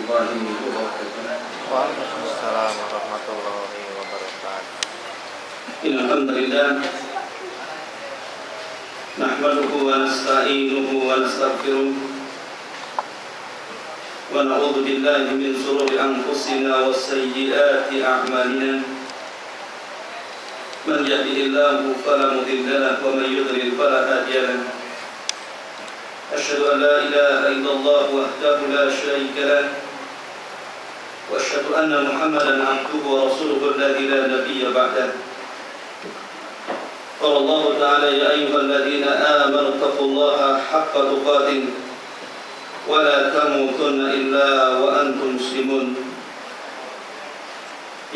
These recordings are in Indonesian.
الله وبركاته. Waalaikumsalam warahmatullahi wabarakatuh. الحمد لله نحمده ونستعينه ونستغفره ونعوذ بالله من شرور أنفسنا وسيئات أعمالنا من يهده الله فلا مضل له ومن يضلل فلا هادي له أشهد أن لا إله إلا الله وحده لا شريك له وأشهد أن محمدا عبده ورسوله الذي لا نبي بعده قال الله تعالى يا أيها الذين آمنوا اتقوا الله حق تقاته ولا تموتن إلا وأنتم مسلمون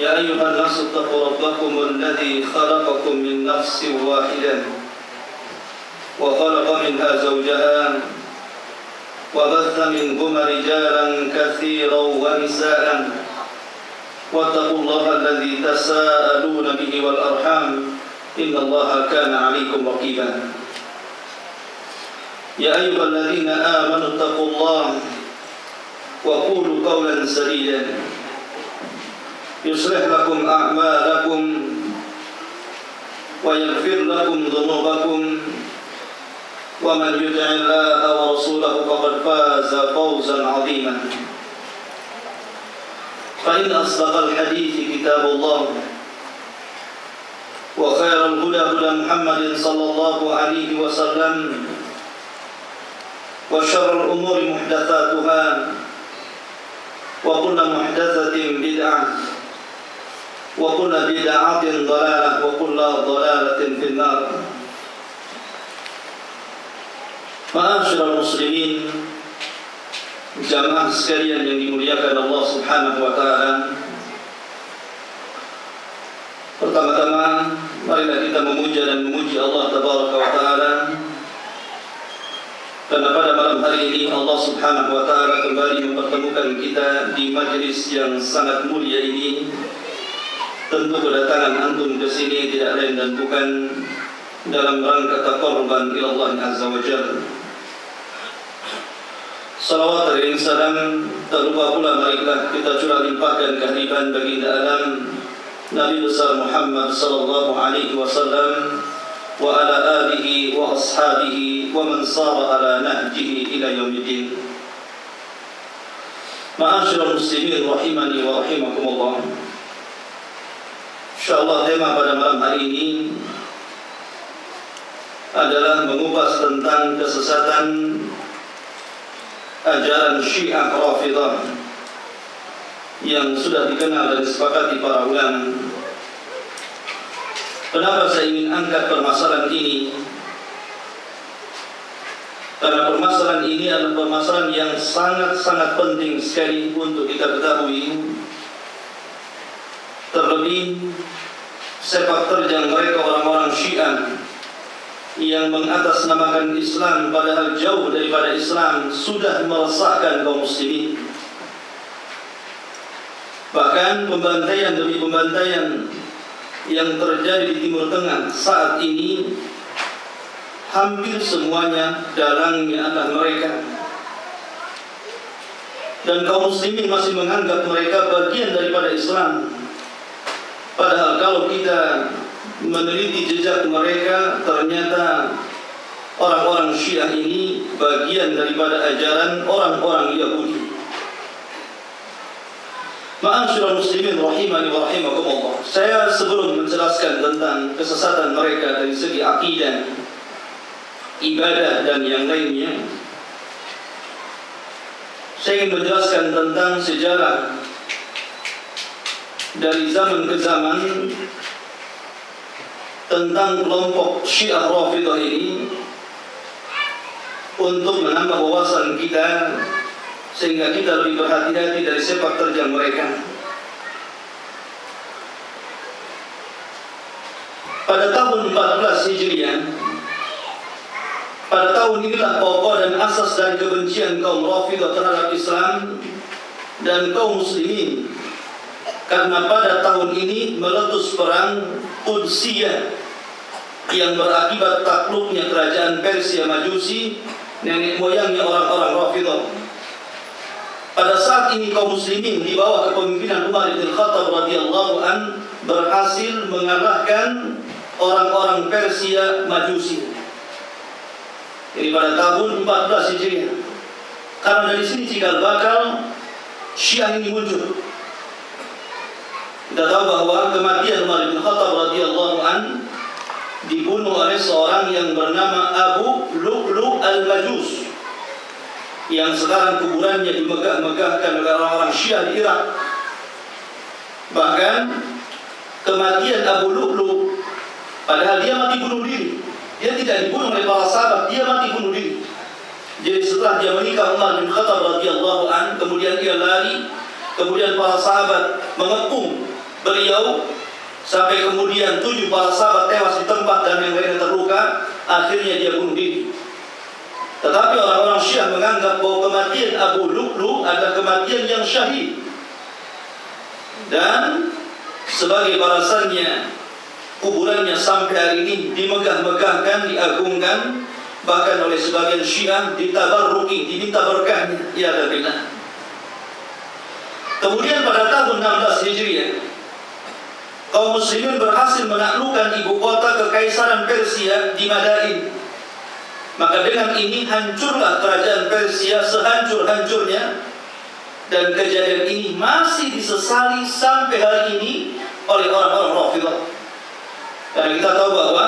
يا أيها الناس اتقوا ربكم الذي خلقكم من نفس واحدة وخلق منها زوجها وبث منهما رجالا كثيرا ونساء واتقوا الله الذي تساءلون به والأرحام إن الله كان عليكم رقيبا يا أيها الذين آمنوا اتقوا الله وقولوا قولا سديدا يصلح لكم أعمالكم ويغفر لكم ذنوبكم ومن يطع الله ورسوله فقد فاز فوزا عظيما فإن أصدق الحديث كتاب الله وخير الهدى هدى محمد صلى الله عليه وسلم وشر الأمور محدثاتها وكل محدثة بدعة وكل بدعة ضلالة وكل ضلالة في النار. Ma'asyiral muslimin, jamaah sekalian yang dimuliakan Allah Subhanahu wa taala. Pertama-tama marilah kita memuja dan memuji Allah Tabaraka wa taala, karena pada malam hari ini Allah Subhanahu wa taala kembali mempertemukan kita di majlis yang sangat mulia ini. Tentu kedatangan antum ke sini tidak lain dan bukan dalam rangka taqarruban ila Allah Azza wa Jalla. Salawat dan salam tak lupa pula marilah kita curah limpahkan kehadiran baginda alam Nabi besar Muhammad sallallahu alaihi wasallam wa ala alihi wa ashabihi wa man sara ala nahjihi ila yaumiddin. Ma'asyiral muslimin rahimani wa rahimakumullah. Insyaallah tema pada malam hari ini adalah mengupas tentang kesesatan ajaran Syiah Rafidah yang sudah dikenal dan disepakati para ulama. Kenapa saya ingin angkat permasalahan ini? Karena permasalahan ini adalah permasalahan yang sangat-sangat penting sekali untuk kita ketahui. Terlebih sepak terjang mereka orang-orang Syiah yang mengatasnamakan Islam padahal jauh daripada Islam sudah meresahkan kaum muslimin. Bahkan pembantaian demi pembantaian yang terjadi di Timur Tengah saat ini hampir semuanya dalangnya adalah mereka. Dan kaum muslimin masih menganggap mereka bagian daripada Islam. Padahal kalau kita meneliti jejak mereka, ternyata orang-orang Syiah ini bagian daripada ajaran orang-orang Yahudi. Ma'asyiral muslimin rahimani wa rahimakumullah. Saya sebelum menjelaskan tentang kesesatan mereka dari segi akidah, ibadah dan yang lainnya, saya ingin menjelaskan tentang sejarah dari zaman ke zaman tentang kelompok Syiah Rafidah ini untuk menambah wawasan kita sehingga kita lebih berhati-hati dari sepak terjang mereka. Pada tahun 14 Hijriah, pada tahun inilah pokok dan asas dari kebencian kaum Rafidah terhadap Islam dan kaum muslimin. Karena pada tahun ini meletus perang Qudsiyah yang berakibat takluknya kerajaan Persia Majusi, nenek moyangnya orang-orang Rafidah. pada saat ini kaum muslimin di bawah kepemimpinan Umar bin Khattab radhiyallahu an berhasil mengalahkan orang-orang Persia Majusi. Jadi pada tahun 14 Hijriah. Karena dari sini cikal bakal Syiah ini muncul. Kita tahu bahwa kematian Umar bin Khattab radhiyallahu an dibunuh oleh seorang yang bernama Abu Lu'lu' al-Majus, yang sekarang kuburannya dimegah-megahkan oleh orang-orang Syiah di Irak. Bahkan kematian Abu Lu'lu', padahal dia mati bunuh diri, dia tidak dibunuh oleh para sahabat, dia mati bunuh diri. Jadi setelah dia menikah Umar bin Khattab radhiyallahu an, kemudian dia lari, kemudian para sahabat mengepung beliau, sampai kemudian 7 para sahabat tewas di tempat dan yang lainnya terluka. Akhirnya dia bunuh diri. Tetapi orang-orang Syiah menganggap bahwa kematian Abu Lu'lu' adalah kematian yang syahid, dan sebagai balasannya kuburannya sampai hari ini dimegah-megahkan, diagungkan, bahkan oleh sebagian Syiah ditabarruki, diminta berkahnya. Ya Rabbillah. Kemudian pada tahun 16 Hijriah, kaum muslimin berhasil menaklukkan ibu kota kekaisaran Persia di Madain. Maka dengan ini hancurlah kerajaan Persia sehancur-hancurnya, dan kejadian ini masih disesali sampai hari ini oleh orang-orang Rafidhah. Karena kita tahu bahwa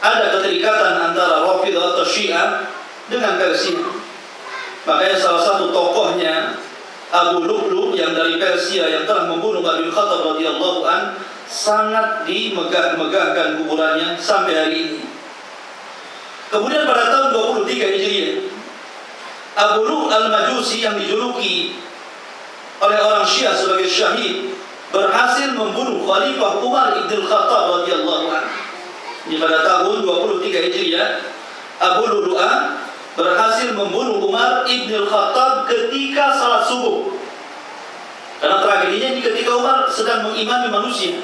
ada keterikatan antara Rafidhah atau Syiah dengan Persia. Makanya salah satu tokohnya Abu Lu'lu' yang dari Persia yang telah membunuh Umar bin Khattab radhiyallahu an sangat dimegah-megahkan kuburannya sampai hari ini. Kemudian pada tahun 23 Hijriah, Abu Lu'lu' al-Majusi yang dijuluki oleh orang Syiah sebagai syahid berhasil membunuh Khalifah Umar ibn Khattab radhiyallahu an. Di pada tahun 23 Hijriah, Abu Lu'lu' berhasil membunuh Umar ibn Khattab ketika salat subuh. Karena tragedinya ini ketika Umar sedang mengimami manusia.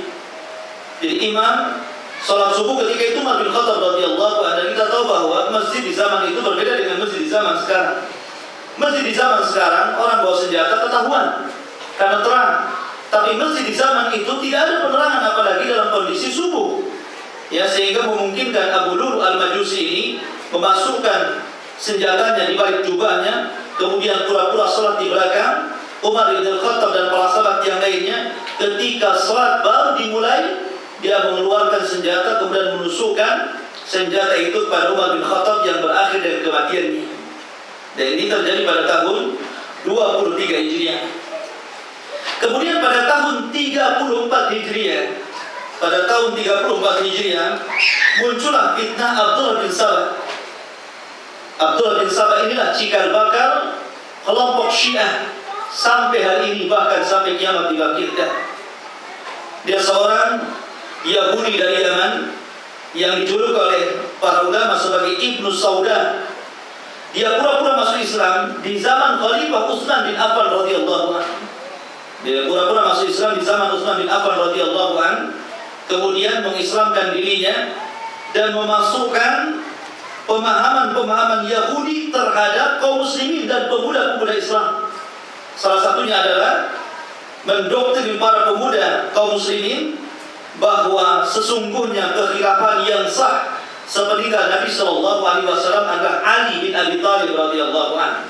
Jadi imam salat subuh ketika itu Umar bin Khattab radhiyallahu anhu. Dan kita tahu bahwa masjid di zaman itu berbeda dengan masjid di zaman sekarang. Masjid di zaman sekarang orang bawa senjata ketahuan karena terang. Tapi masjid di zaman itu tidak ada penerangan, apalagi dalam kondisi subuh. Ya, sehingga memungkinkan Abu Lu'lu' al-Majusi ini memasukkan senjatanya di balik jubahnya, kemudian pura-pura salat di belakang Umar bin Khattab dan para sahabat yang lainnya. Ketika salat baru dimulai, dia mengeluarkan senjata kemudian menusukkan senjata itu kepada Umar bin Khattab yang berakhir dengan kematiannya. Dan ini terjadi pada tahun 23 Hijriah. Kemudian pada tahun 34 Hijriah, pada tahun 34 Hijriah muncullah fitnah Abdullah bin Sabah. Abdullah bin Sabah inilah cikal bakal kelompok Syiah sampai hari ini, bahkan sampai kiamat dibangkitkan. Dia seorang Yahudi dari Yaman yang dijuluki oleh para ulama sebagai Ibnu Sauda. Dia pura-pura masuk Islam di zaman Khalifah Utsman bin Affan radhiyallahu anhu. Dia pura-pura masuk Islam di zaman Utsman bin Affan radhiyallahu anhu, kemudian mengislamkan dirinya dan memasukkan pemahaman-pemahaman Yahudi terhadap kaum muslimin dan pemuda-pemuda Islam. Salah satunya adalah mendoktrin para pemuda kaum muslimin bahwa sesungguhnya kekhilafan yang sah sepeninggal Nabi SAW adalah Ali bin Abi Thalib radhiyallahu anhu.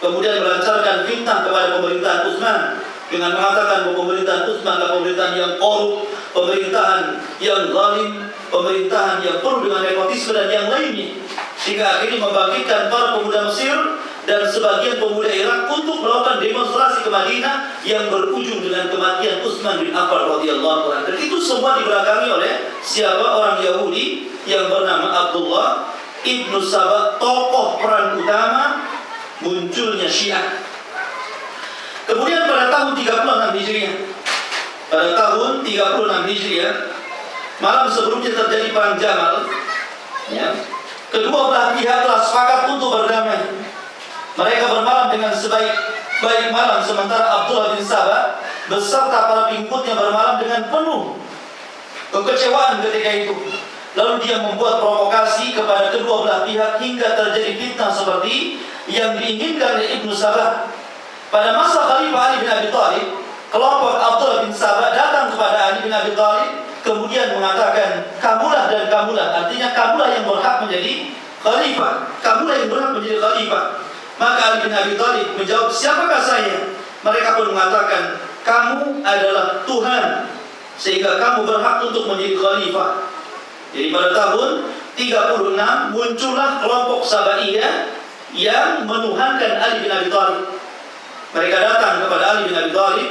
Kemudian melancarkan fitnah kepada pemerintahan Utsman dengan mengatakan bahwa pemerintahan Utsman adalah pemerintahan yang korup, pemerintahan yang zalim, pemerintahan yang penuh dengan nepotisme dan yang lainnya, sehingga akhirnya membangkitkan para pemuda Mesir dan sebagian pemuda Irak untuk melakukan demonstrasi ke Madinah yang berujung dengan kematian Utsman bin Affan radhiyallahu anhu. Dan itu semua dibelakangi oleh siapa? Orang Yahudi yang bernama Abdullah ibnu Sabah, tokoh peran utama munculnya Syiah. Kemudian pada tahun 36 Hijriah, pada tahun 36 Hijriah, malam sebelumnya terjadi perang Jamal. Ya. Kedua belah pihak telah sepakat untuk berdamai. Mereka bermalam dengan sebaik-baik malam, sementara Abdullah bin Sabah beserta para pengikutnya bermalam dengan penuh kekecewaan ketika itu. Lalu dia membuat provokasi kepada kedua belah pihak hingga terjadi fitnah seperti yang diinginkan oleh Ibnu Sabah. Pada masa Khalifah Ali bin Abi Thalib, kelompok Abdullah bin Sabah datang kepada Ali bin Abi Thalib, kemudian mengatakan, kamulah dan kamulah, artinya kamulah yang berhak menjadi khalifah, kamulah yang berhak menjadi khalifah. Maka Ali bin Abi Thalib menjawab, siapakah saya? Mereka pun mengatakan, kamu adalah Tuhan, sehingga kamu berhak untuk menjadi khalifah. Jadi pada tahun 36 muncullah kelompok Sabaiyah yang menuhankan Ali bin Abi Thalib. Mereka datang kepada Ali bin Abi Thalib,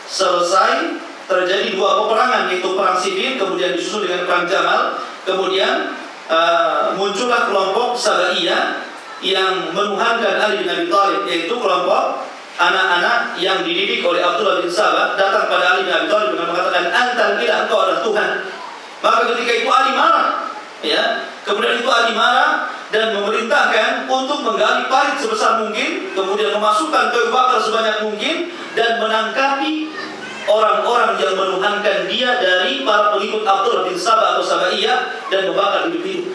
selesai terjadi dua peperangan, yaitu perang sifil, kemudian disusul dengan perang Jamal. Kemudian muncullah kelompok Sabaiyah yang menuhankan Ali bin Abi Thalib, yaitu kelompok anak-anak yang dididik oleh Abdullah bin Sabah, datang pada Ali bin Abi Thalib dengan mengatakan, antal ilah, engkau adalah Tuhan. Maka ketika itu Ali marah, ya. Kemudian itu Ali marah dan memerintahkan untuk menggali parit sebesar mungkin, kemudian memasukkan kayu bakar sebanyak mungkin dan menangkapi orang-orang yang menuhankan dia dari para pengikut Abdullah bin Sabah atau Sabaiyah dan membakar hidup-hidup.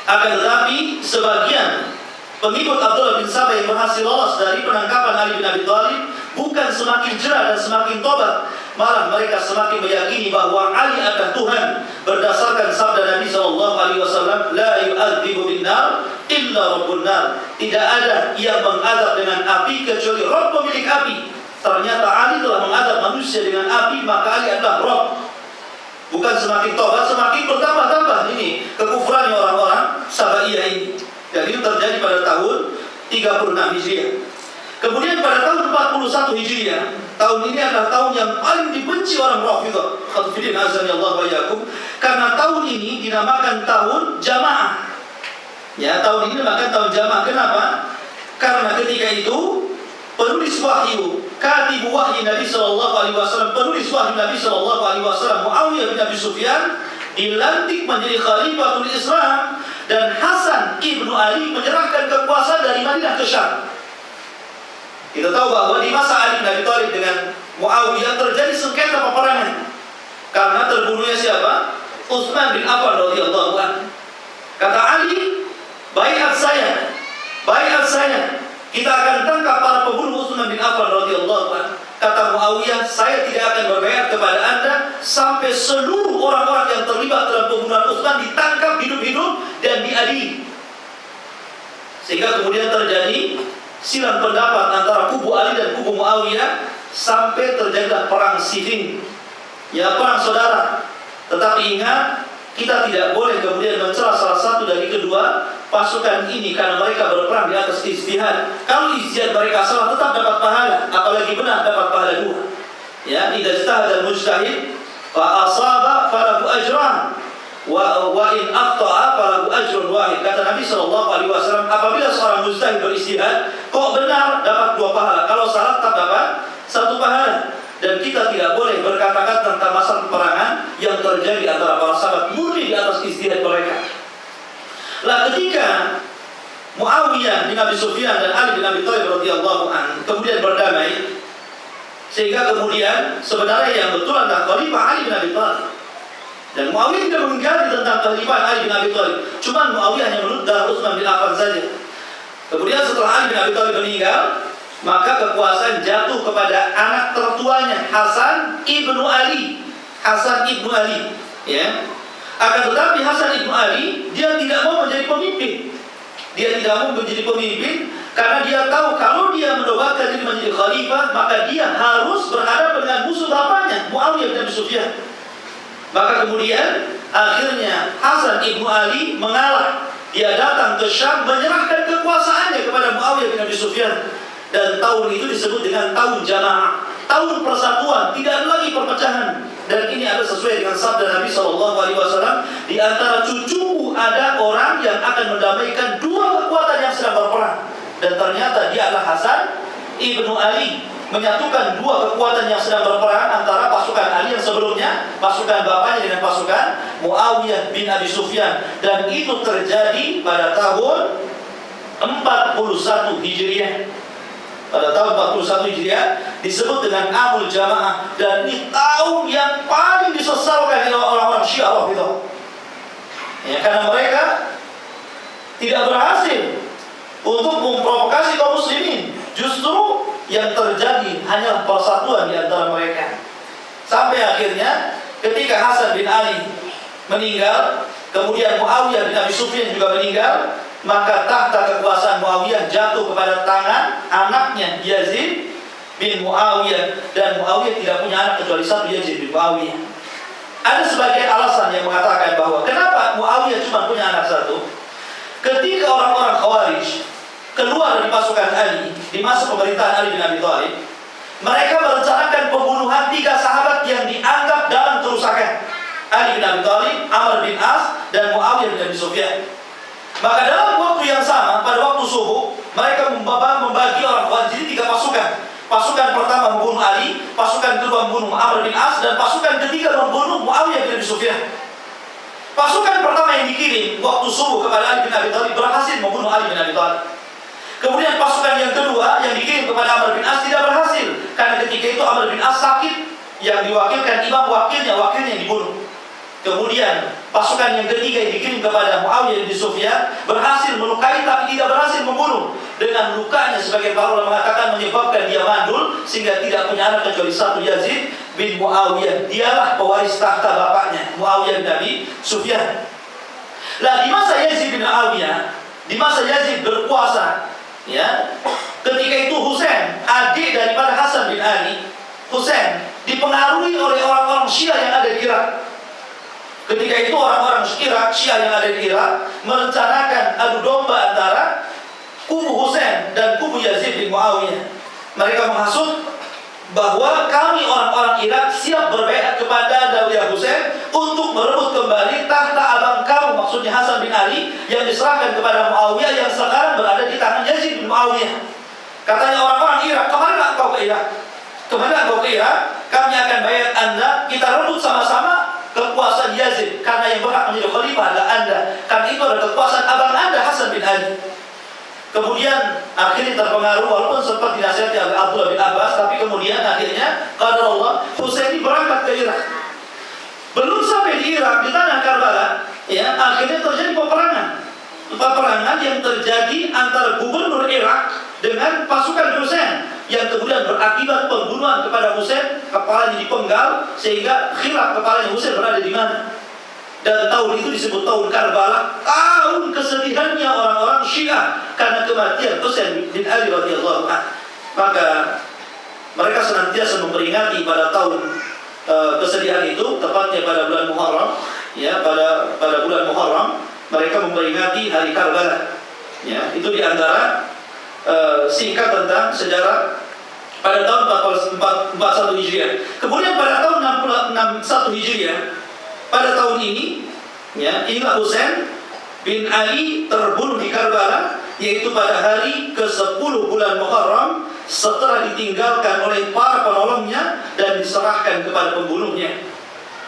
Akan tetapi sebagian pengikut Abdullah bin Sabah yang berhasil lolos dari penangkapan Ali bin Abi Thalib bukan semakin jerah dan semakin tobat, malah mereka semakin meyakini bahwa Ali adalah Tuhan berdasarkan sabda Nabi SAW, la yu'adzibu bin-nar illa rabbun nar. Tidak ada yang mengadab dengan api kecuali Rabb pemilik api. Ternyata Ali telah mengadab manusia dengan api, maka Ali adalah Rabb. Bukan semakin tobat, semakin bertambah-tambah ini kekufurannya orang-orang Sabaiyah ini. Dan itu terjadi pada tahun 36 Hijriah. Kemudian pada tahun 41 Hijriah, tahun ini adalah tahun yang paling dibenci orang Rafidhah. Khafidin azani Allah wa iyyakum. Karena tahun ini dinamakan tahun jamaah. Ya, tahun ini dinamakan tahun jamaah. Kenapa? Karena ketika itu penulis wahyu, katibu wahyu Nabi SAW, penulis wahyu Nabi SAW, Muawiyah bin Abi Sufyan dilantik menjadi Khalifatul Islam, dan Hasan ibnu Ali menyerahkan kekuasaan dari Madinah ke Syam. Kita tahu bahwa di masa Ali bin Abi Thalib dengan Muawiyah terjadi sengketa peperangan karena terbunuhnya siapa? Utsman bin Affan radhiyallahu anhu. Kata Ali, baiat saya, kita akan tangkap para pembunuh Utsman bin Affan radhiyallahu anhu. Kata Muawiyah, saya tidak akan berbaiat kepada Anda sampai seluruh orang-orang yang terlibat dalam pembunuhan Utsman ditangkap hidup-hidup dan diadili. Sehingga kemudian terjadi silang pendapat antara kubu Ali dan kubu Muawiyah sampai terjadilah perang sifin, ya, perang saudara. Tetapi ingat, kita tidak boleh kemudian mencela salah satu dari kedua pasukan ini karena mereka berperang di atas ijtihad. Kalau ijtihad mereka salah tetap dapat pahala, apalagi benar dapat pahala dua. Ya, idza ijtahada al-mujtahid fa asaba falahu ajran wa in akhta'a falahu ajrun wahid. Kata Nabi SAW, apabila seorang mujtahid beristihad, kok benar dapat dua pahala, kalau salah tetap dapat satu pahala. Dan kita tidak boleh berkata-kata tentang masalah peperangan yang terjadi antara para sahabat murni di atas istihad mereka. Lah ketika Muawiyah bin Abi Sufyan dan Ali bin Abi Thalib radhiyallahu anhu kemudian berdamai, sehingga kemudian sebenarnya yang betul adalah Khalifah Ali bin Abi Thalib. Dan Muawiyah tidak mengingkari tentang Khalifah Ali bin Abi Thalib. Cuma Muawiyah hanya menurut darah Utsman bin Affan saja. Kemudian setelah Ali bin Abi Thalib meninggal, maka kekuasaan jatuh kepada anak tertuanya, Hasan ibnu Ali. Ya. Akan tetapi Hasan ibnu Ali dia tidak mau menjadi pemimpin. Karena dia tahu kalau dia menobatkan diri menjadi khalifah, maka dia harus berhadapan dengan musuh bapaknya, Muawiyah bin Abi Sufyan. Maka kemudian akhirnya Hasan ibnu Ali mengalah. Dia datang ke Syam menyerahkan kekuasaannya kepada Muawiyah bin Abi Sufyan. Dan tahun itu disebut dengan tahun jamaah, tahun persatuan, tidak ada lagi perpecahan. Dan ini ada sesuai dengan sabda Nabi SAW, di antara cucuku ada orang yang akan mendamaikan dua kekuatan yang sedang berperang. Dan ternyata dia adalah Hasan ibnu Ali, menyatukan dua kekuatan yang sedang berperang antara pasukan Ali yang sebelumnya, pasukan bapaknya dengan pasukan Muawiyah bin Abi Sufyan. Dan itu terjadi pada tahun 41 Hijriah. Pada tahun 41 Hijriah disebut dengan Amul Jamaah, dan ini tahun yang paling disesalkan oleh orang-orang Syiah Rafidhah. Ya, karena mereka tidak berhasil untuk memprovokasi kaum muslimin. Justru yang terjadi hanya persatuan di antara mereka. Sampai akhirnya ketika Hasan bin Ali meninggal, kemudian Muawiyah bin Abi Sufyan juga meninggal, maka tahta kekuasaan Muawiyah jatuh kepada tangan anaknya Yazid bin Muawiyah, dan Muawiyah tidak punya anak kecuali satu, Yazid bin Muawiyah. Ada sebagian alasan yang mengatakan bahwa kenapa Muawiyah cuma punya anak satu. Ketika orang-orang Khawarij keluar dari pasukan Ali di masa pemerintahan Ali bin Abi Thalib, mereka merencanakan pembunuhan 3 sahabat yang dianggap dalam kerusakan: Ali bin Abi Thalib, Amr bin As, dan Muawiyah bin Abi Sufyan. Maka dalam waktu yang sama, pada waktu subuh, mereka membagi orang Khawarij jadi 3 pasukan. Pasukan pertama membunuh Ali, pasukan kedua membunuh Amr bin As, dan pasukan ketiga membunuh Muawiyah bin Abi Sufyan. Pasukan pertama yang dikirim waktu subuh kepada Ali bin Abi Thalib berhasil membunuh Ali bin Abi Thalib. Kemudian pasukan yang kedua yang dikirim kepada Amr bin As tidak berhasil, karena ketika itu Amr bin As sakit, yang diwakilkan imam wakilnya yang dibunuh. Kemudian pasukan yang ketiga yang dikirim kepada Muawiyah bin Sufyan berhasil melukai tapi tidak berhasil membunuh. Dengan lukanya sebagian para ulama mengatakan menyebabkan dia mandul sehingga tidak punya anak kecuali satu, Yazid bin Muawiyah. Dialah pewaris tahta bapaknya Muawiyah bin Abi Sufyan. Lah di masa Yazid bin Muawiyah, di masa Yazid berkuasa, ya, ketika itu Husain, adik daripada Hasan bin Ali, Husain dipengaruhi oleh orang-orang Syiah yang ada di Irak. Ketika itu orang-orang Syiah yang ada di Irak merencanakan adu domba antara kubu Husain dan kubu Yazid bin Muawiyah. Mereka menghasut bahwa kami orang-orang Irak siap berbaiat kepada Dawiyah Husain untuk merebut kembali tahta abang kamu, maksudnya Hasan bin Ali, yang diserahkan kepada Muawiyah yang sekarang berada di tangan Yazid bin Muawiyah. Katanya orang-orang Irak, kemana kau ke Irak? Kemana kau ke Irak? Kami akan bayar Anda, kita rebut sama-sama kekuasaan Yazid, karena yang berhak menjadi khalifah adalah Anda, karena itu adalah kekuasaan abang Anda, Hasan bin Ali. Kemudian akhirnya terpengaruh, walaupun sempat dinasihati oleh Abdullah bin Abbas, tapi kemudian akhirnya qadar Allah, Husaini berangkat ke Irak. Belum sampai di Irak, di tanah Karbala, ya, akhirnya terjadi peperangan yang terjadi antara gubernur Irak dengan pasukan Husain, yang kemudian berakibat pembunuhan kepada Husain, kepalanya dipenggal sehingga khilaf kepalanya Husain berada di mana. Dan tahun itu disebut tahun Karbala, tahun kesedihannya orang-orang Syiah karena kematian Husain bin Ali radhiyallahu anhu. Maka mereka senantiasa memperingati pada tahun kesedihan itu, tepatnya pada bulan Muharram, ya, pada bulan Muharram mereka memperingati hari Karbala. Ya, itu diantara singkat tentang sejarah pada tahun 41 Hijriah. Kemudian pada tahun 61 Hijriah, pada tahun ini, ya, inilah Husain bin Ali terbunuh di Karbala, yaitu pada hari ke-10 bulan Muharram, setelah ditinggalkan oleh para penolongnya dan diserahkan kepada pembunuhnya.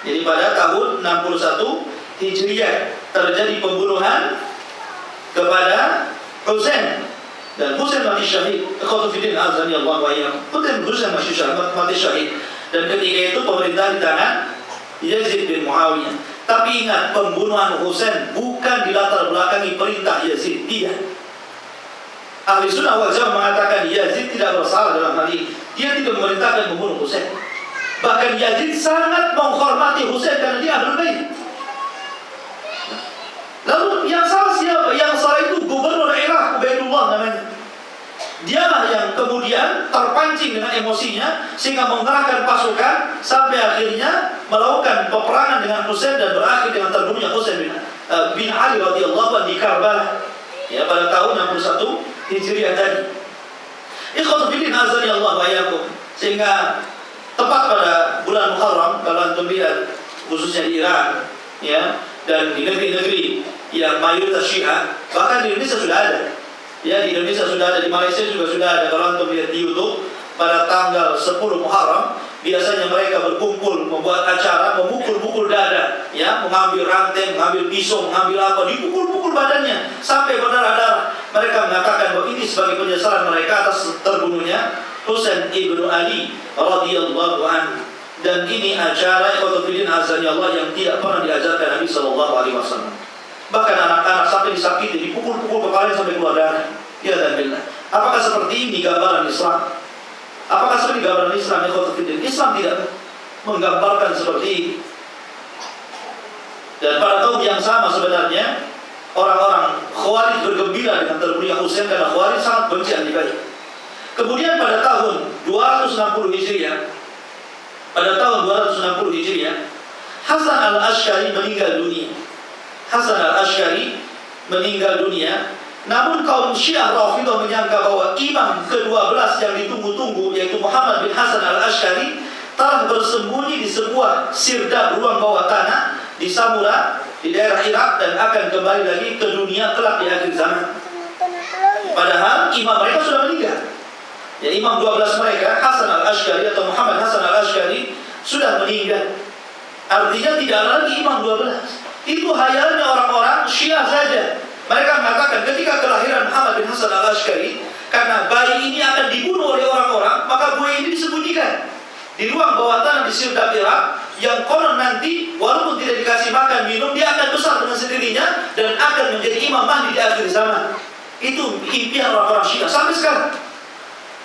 Jadi pada tahun 61 Hijriah terjadi pembunuhan kepada Husain, dan Husain mati syahid. Ikhwatufiddin azani Allah wa iyyakum. Husain mati syahid. Dan ketika itu pemerintah di tangan Yazid bin Muawiyah. Tapi ingat, pembunuhan Husain bukan dilatar belakangi perintah Yazid, tidak. Ahli Sunnah wal Jamaah mengatakan Yazid tidak bersalah dalam hal ini. Dia tidak memerintahkan membunuh Husain. Bahkan Yazid sangat menghormati Husain karena dia Ahlul Bait. Lalu yang salah siapa? Yang salah itu gubernur Irak, Ubaidullah namanya. Dialah yang kemudian terpancing dengan emosinya sehingga mengerahkan pasukan sampai akhirnya melakukan peperangan dengan Husain dan berakhir dengan terbunuhnya Husain bin Ali radhiyallahu anhu di Karbala, ya, pada tahun 61 Hijriah tadi. Ikhwatu fillah azani Allah wa iyyakum. Sehingga tepat pada bulan Muharram, kalau antum lihat khususnya di Iran, ya, dan di negeri-negeri yang mayoritas Syiah, bahkan di Indonesia sudah ada. Ya, di Indonesia sudah ada, di Malaysia juga sudah ada. Kalau antum lihat di YouTube, pada tanggal 10 Muharram biasanya mereka berkumpul membuat acara memukul-mukul dada, ya, mengambil rantai, mengambil pisau, mengambil apa, dipukul-pukul badannya sampai berdarah-darah. Mereka mengatakan bahwa ini sebagai penyesalan mereka atas terbunuhnya Husain ibnu Ali radhiyallahu anhu. Dan ini acara ikhwatufiddin azani Allah yang tidak pernah diajarkan Nabi sallallahu alaihi wasallam. Bahkan anak-anak sampai disakiti, dipukul-pukul kepalanya sampai keluar darah. Ya dan billah. Apakah seperti ini gambaran Islam? Apakah seperti gambaran Islam? Islam tidak menggambarkan seperti ini. Dan pada tahun yang sama sebenarnya orang-orang Khawarij bergembira dengan terbunuhnya Husain karena Khawarij sangat benci Ali Baik. Kemudian pada tahun 260 Hijriah, Hasan al-Asy'ari meninggal dunia. Hasan al-Asy'ari meninggal dunia. Namun kaum Syiah Rafidhah menyangka bahwa imam ke-12 yang ditunggu-tunggu, yaitu Muhammad bin Hasan al-Asy'ari, telah bersembunyi di sebuah sirdab ruang bawah tanah di Samura, di daerah Irak, dan akan kembali lagi ke dunia kelak di akhir zaman. Padahal imam mereka sudah meninggal. Ya, imam 12 mereka, Hasan al-Asy'ari atau Muhammad Hasan al-Asy'ari, sudah meninggal. Artinya tidak ada lagi imam 12. Itu hayalnya orang-orang Syiah saja. Mereka mengatakan ketika kelahiran Muhammad bin Hasan al-Asy'ari, karena bayi ini akan dibunuh oleh orang-orang, maka buaya ini disembunyikan di ruang bawah tanah di sirdab Irak, yang konon nanti walaupun tidak dikasih makan minum, dia akan besar dengan sendirinya dan akan menjadi Imam Mahdi di akhir zaman. Itu impian orang-orang Syiah sampai sekarang.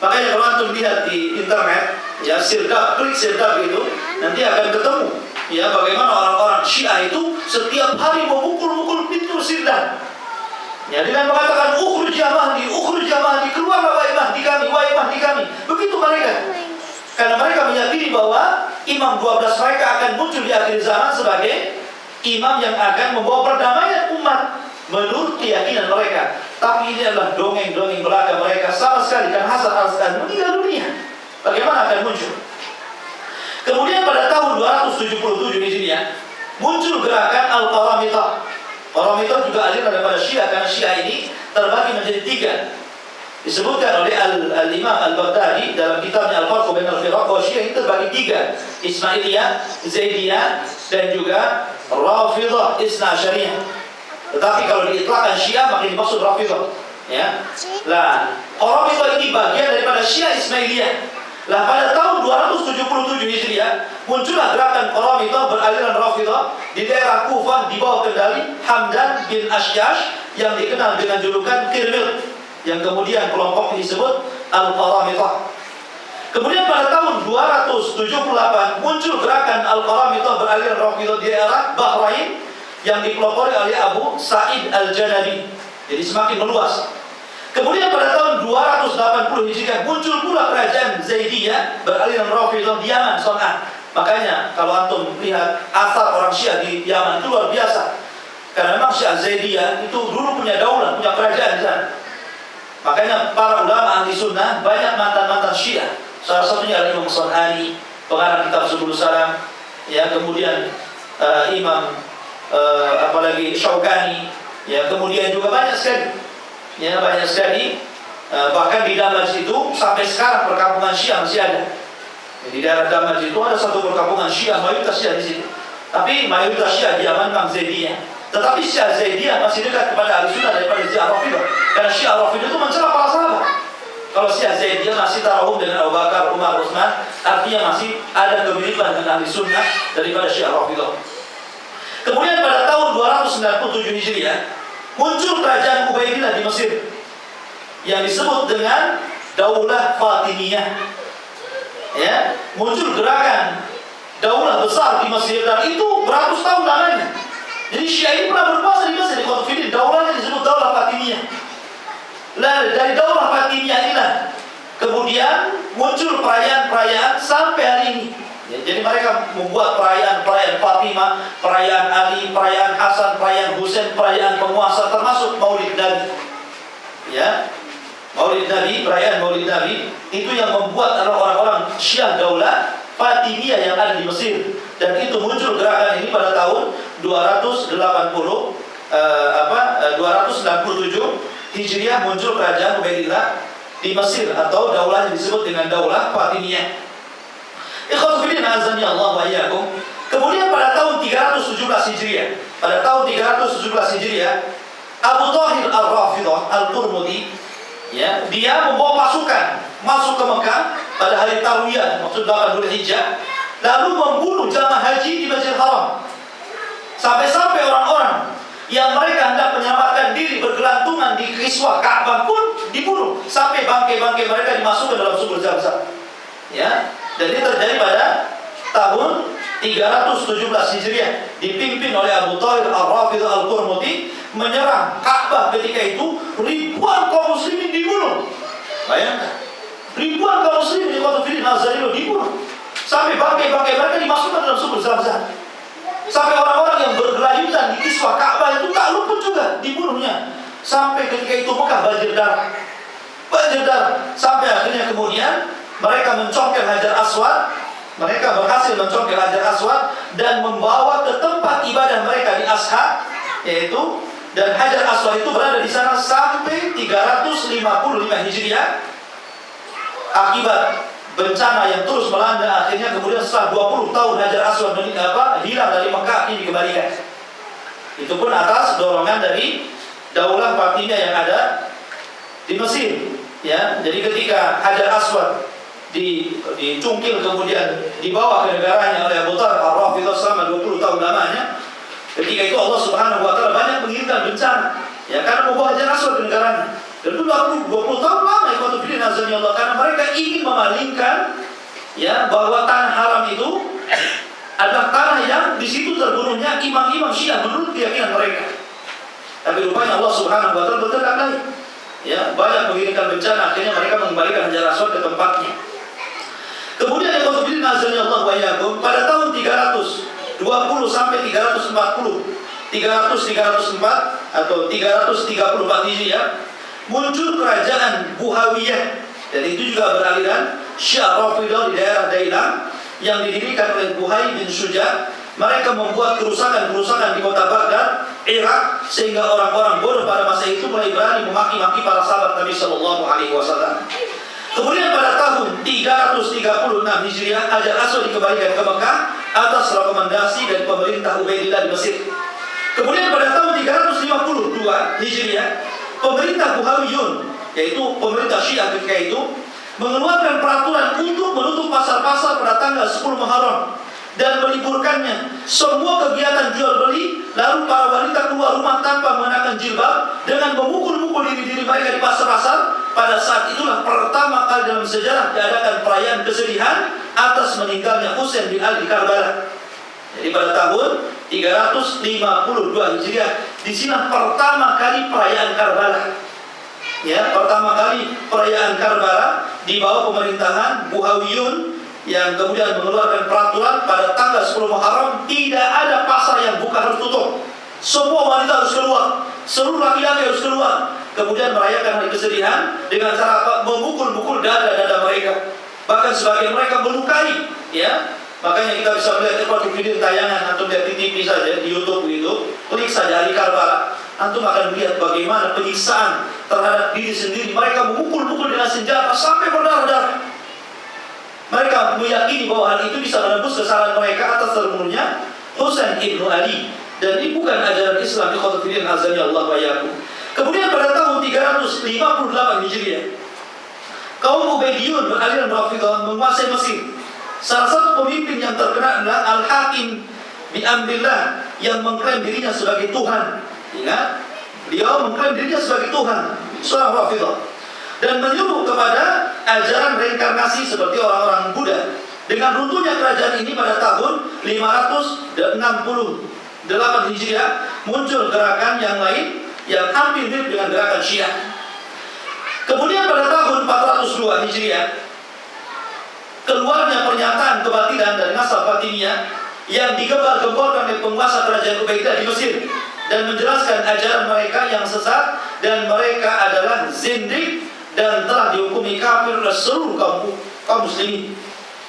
Makanya kalau antum lihat di internet, ya sirdab, klik sirdab itu, nanti akan ketemu ya bagaimana orang-orang Syiah itu setiap hari memukul-mukul pintu sirdab. Ya, dengan mengatakan ukhruj ya Mahdi, keluarlah wahai Mahdi kami. Begitu mereka. Karena mereka meyakini bahwa imam 12 mereka akan muncul di akhir zaman sebagai imam yang akan membawa perdamaian umat menurut keyakinan mereka. Tapi ini adalah dongeng-dongeng belaka mereka sama sekali. Dan Hasan al-Asy'ari meninggal dunia. Bagaimana akan muncul? Kemudian pada tahun 277 Hijriah muncul gerakan Al-Qaramithah. Qaramithah juga aliran daripada Syiah, karena Syiah ini terbagi menjadi 3. Disebutkan oleh Al-Imam Al-Baghdadi dalam kitabnya Al-Farq Bain Al-Firaq bahwa Syiah itu terbagi 3, Ismailiyah, Zaidiyah, dan juga Rafidhah Isna Asyariyah. Tetapi kalau diitlaqkan Syiah maka dimaksud Rafidhah, ya. Lah, Qaramithah ini bagian daripada Syiah Ismailiyah. Lah pada tahun 277 Hijriah muncullah gerakan Qaramithah beraliran Rafidhah di daerah Kufah di bawah kendali Hamdan bin Ashyash yang dikenal dengan julukan Kirmil, yang kemudian kelompok ini disebut Al-Qaramithah. Kemudian pada tahun 278 muncul gerakan Al-Qaramithah beraliran Rafidhah di daerah Bahrain yang dipelopori oleh Abu Sa'id Al-Janabi. Jadi semakin meluas. Kemudian pada tahun 280 Hijriah muncul pula kerajaan Zaidiyah beraliran Rafidhah di Yaman, Son'a. Makanya kalau antum lihat asar orang Syiah di Yaman itu luar biasa. Karena memang Syiah Zaidiyah itu dulu punya daulah, punya kerajaan di sana. Makanya para ulama ahli sunnah banyak mantan-mantan Syiah. Salah satunya adalah Imam Son'ani, pengarang kitab Subul Salam, ya, kemudian Imam apalagi Syaukani, ya, kemudian juga banyak sekali, ya, banyak sekali. Bahkan di Damaj itu sampai sekarang perkampungan Syiah masih ada. Di daerah Damaj itu ada satu perkampungan Syiah, mayoritas Syiah di situ. Tapi mayoritas Syiah di Yaman memang Zaidiyah. Tetapi Syiah Zaidiyah masih dekat kepada ahli sunnah daripada Syiah Rafidhah. Karena Syiah Rafidhah itu mencela para sahabat. Kalau Syiah Zaidiyah masih tarahum dengan Abu Bakar, Umar, Utsman, artinya masih ada kemiripan dengan ahli sunnah daripada Syiah Rafidhah. Kemudian pada tahun 297 Hijriah muncul kerajaan Ubaidillah di Mesir yang disebut dengan Daulah Fatimiyah. Ya, muncul gerakan daulah besar di Mesir dan itu beratus tahun lamanya. Jadi Syiah ini pernah berkuasa di Mesir, di Qutbin, daulahnya disebut Daulah Fatimiyah. Lalu dari Daulah Fatimiyah inilah kemudian muncul perayaan-perayaan sampai hari ini. Ya, jadi mereka membuat perayaan Fatimah, perayaan Ali, perayaan Hasan, perayaan Husain, perayaan penguasa, termasuk Maulid Nabi. Ya, Maulid Nabi, perayaan Maulid Nabi itu yang membuat orang-orang Syiah Daulah Fatimiyah yang ada di Mesir. Dan itu muncul gerakan ini pada tahun 297 Hijriah muncul kerajaan Ubaidillah di Mesir atau daulah yang disebut dengan Daulah Fatimiyah. Ikhwatu fillah azani Allah wa iyyakum. Kemudian pada tahun 317 Hijriah, Abu Thahir Ar-Rafidhah Al-Qurmudi, ya, dia membawa pasukan masuk ke Mekah pada hari Tarwiyah, maksud 8 Dzulhijjah, lalu membunuh jamaah haji di Masjidil Haram. Sampai-sampai orang-orang yang mereka hendak menyelamatkan diri bergelantungan di kiswah Ka'bah pun dibunuh sampai bangkai-bangkai mereka dimasukkan dalam sumur Zam-Zam. Ya, dan ini terjadi pada tahun 317 Hijriah, dipimpin oleh Abu Thahir Ar-Rafidh Al-Qurmuti, menyerang Ka'bah. Ketika itu ribuan kaum muslimin dibunuh. Bayangkan, ribuan kaum muslimin di kota Filistin Nazarilo dibunuh sampai bangkai-bangkai mereka dimasukkan dalam sumur Zam-Zam. Sampai orang-orang yang bergelayutan di kiswah Ka'bah itu tak luput juga dibunuhnya. Sampai ketika itu Mekah banjir darah. Sampai akhirnya kemudian mereka mencongkel Hajar Aswad. Mereka berhasil mencongkel Hajar Aswad dan membawa ke tempat ibadah mereka di Ashab, yaitu, dan Hajar Aswad itu berada di sana sampai 355 Hijriah. Akibat bencana yang terus melanda, akhirnya kemudian setelah 20 tahun Hajar Aswad hilang dari Mekah, ini dikembalikan. Itu pun atas dorongan dari Daulah Fatimiyah yang ada di Mesir. Ya, jadi ketika Hajar Aswad dicungkil kemudian dibawa ke negaranya oleh Abu Thahir Ar-Rafidh selama 20 tahun lamanya, ketika itu Allah Subhanahu wa taala banyak mengirimkan bencana, ya, karena membawa Hajar Aswad ke negaranya. Dan itu 20 tahun lama ikhwatu fillah azza Allah, karena mereka ingin memalingkan, ya, bahwa tanah haram itu adalah tanah yang di situ terbunuhnya imam-imam Syiah menurut keyakinan mereka. Tapi rupanya Allah Subhanahu wa taala bertindak lain. Ya, banyak mengirimkan bencana, akhirnya mereka mengembalikan Hajar Aswad ke tempatnya. Kemudian ikhwatu fillah azza Allah wa iyyakum, pada tahun 320 sampai 304 atau 334 Hijriah muncul kerajaan Buhawiyah, dan itu juga beraliran Syiah Rafidhah di daerah Dailam yang didirikan oleh Buhay bin Suja. Mereka membuat kerusakan-kerusakan di kota Baghdad, Irak, sehingga orang-orang bodoh pada masa itu mulai berani memaki-maki para sahabat Nabi Sallallahu Alaihi Wasallam. Kemudian pada tahun 336 Hijriah, Hajar Aswad dikembalikan ke Mekah atas rekomendasi dari pemerintah Ubaidillah di Mesir. Kemudian pada tahun 352 Hijriah, pemerintah Buhawiyun, yaitu pemerintah Syiah ketika itu, mengeluarkan peraturan untuk menutup pasar-pasar pada tanggal 10 Muharram dan meliburkannya. Semua kegiatan jual beli, lalu para wanita keluar rumah tanpa mengenakan jilbab dengan memukul-mukul diri-diri mereka di pasar-pasar. Pada saat itulah pertama kali dalam sejarah diadakan perayaan kesedihan atas meninggalnya Husain bin Ali di Karbala. Jadi pada tahun 352 Hijriah, di sini pertama kali perayaan Karbala. Ya, pertama kali perayaan Karbala di bawah pemerintahan Buhawiyun yang kemudian mengeluarkan peraturan pada tanggal 10 Muharram tidak ada pasar yang buka, harus tutup. Semua wanita harus keluar, seluruh laki-laki harus keluar. Kemudian merayakan hari kesedihan dengan cara memukul-mukul dada-dada mereka. Bahkan sebagian mereka melukai, ya. Makanya kita bisa melihat video tayangan, antum lihat di TV saja, di YouTube begitu, klik saja hari Karbala, antum akan melihat bagaimana penyiksaan terhadap diri sendiri. Mereka memukul-mukul dengan senjata sampai berdarah-darah. Mereka meyakini bahwa hal itu bisa menebus kesalahan mereka atas terbunuhnya Husain ibnu Ali, dan ini bukan ajaran Islam. Ikhwatu fillah azza Allah wa iyyakum. Kemudian pada tahun 358 Hijriah, kaum Ubaidiyun beraliran Rafidhah menguasai Mesir. Salah satu pemimpin yang terkenal adalah Al-Hakim bin Amrillah yang mengklaim dirinya sebagai Tuhan. Ingat, beliau mengklaim dirinya sebagai Tuhan, seorang Rafidhah, dan menyuruh kepada ajaran reinkarnasi seperti orang-orang Buddha. Dengan runtuhnya kerajaan ini pada tahun 568 Hijriah, muncul gerakan yang lain yang hampir mirip dengan gerakan Syiah. Kemudian pada tahun 402 Hijriah, keluarnya pernyataan kebatilan dari Nasab Fatimiyah yang digembar-gemborkan oleh penguasa kerajaan Ubaidillah di Mesir dan menjelaskan ajaran mereka yang sesat dan mereka adalah zindik dan telah dihukumi kafir oleh seluruh kaum muslimin.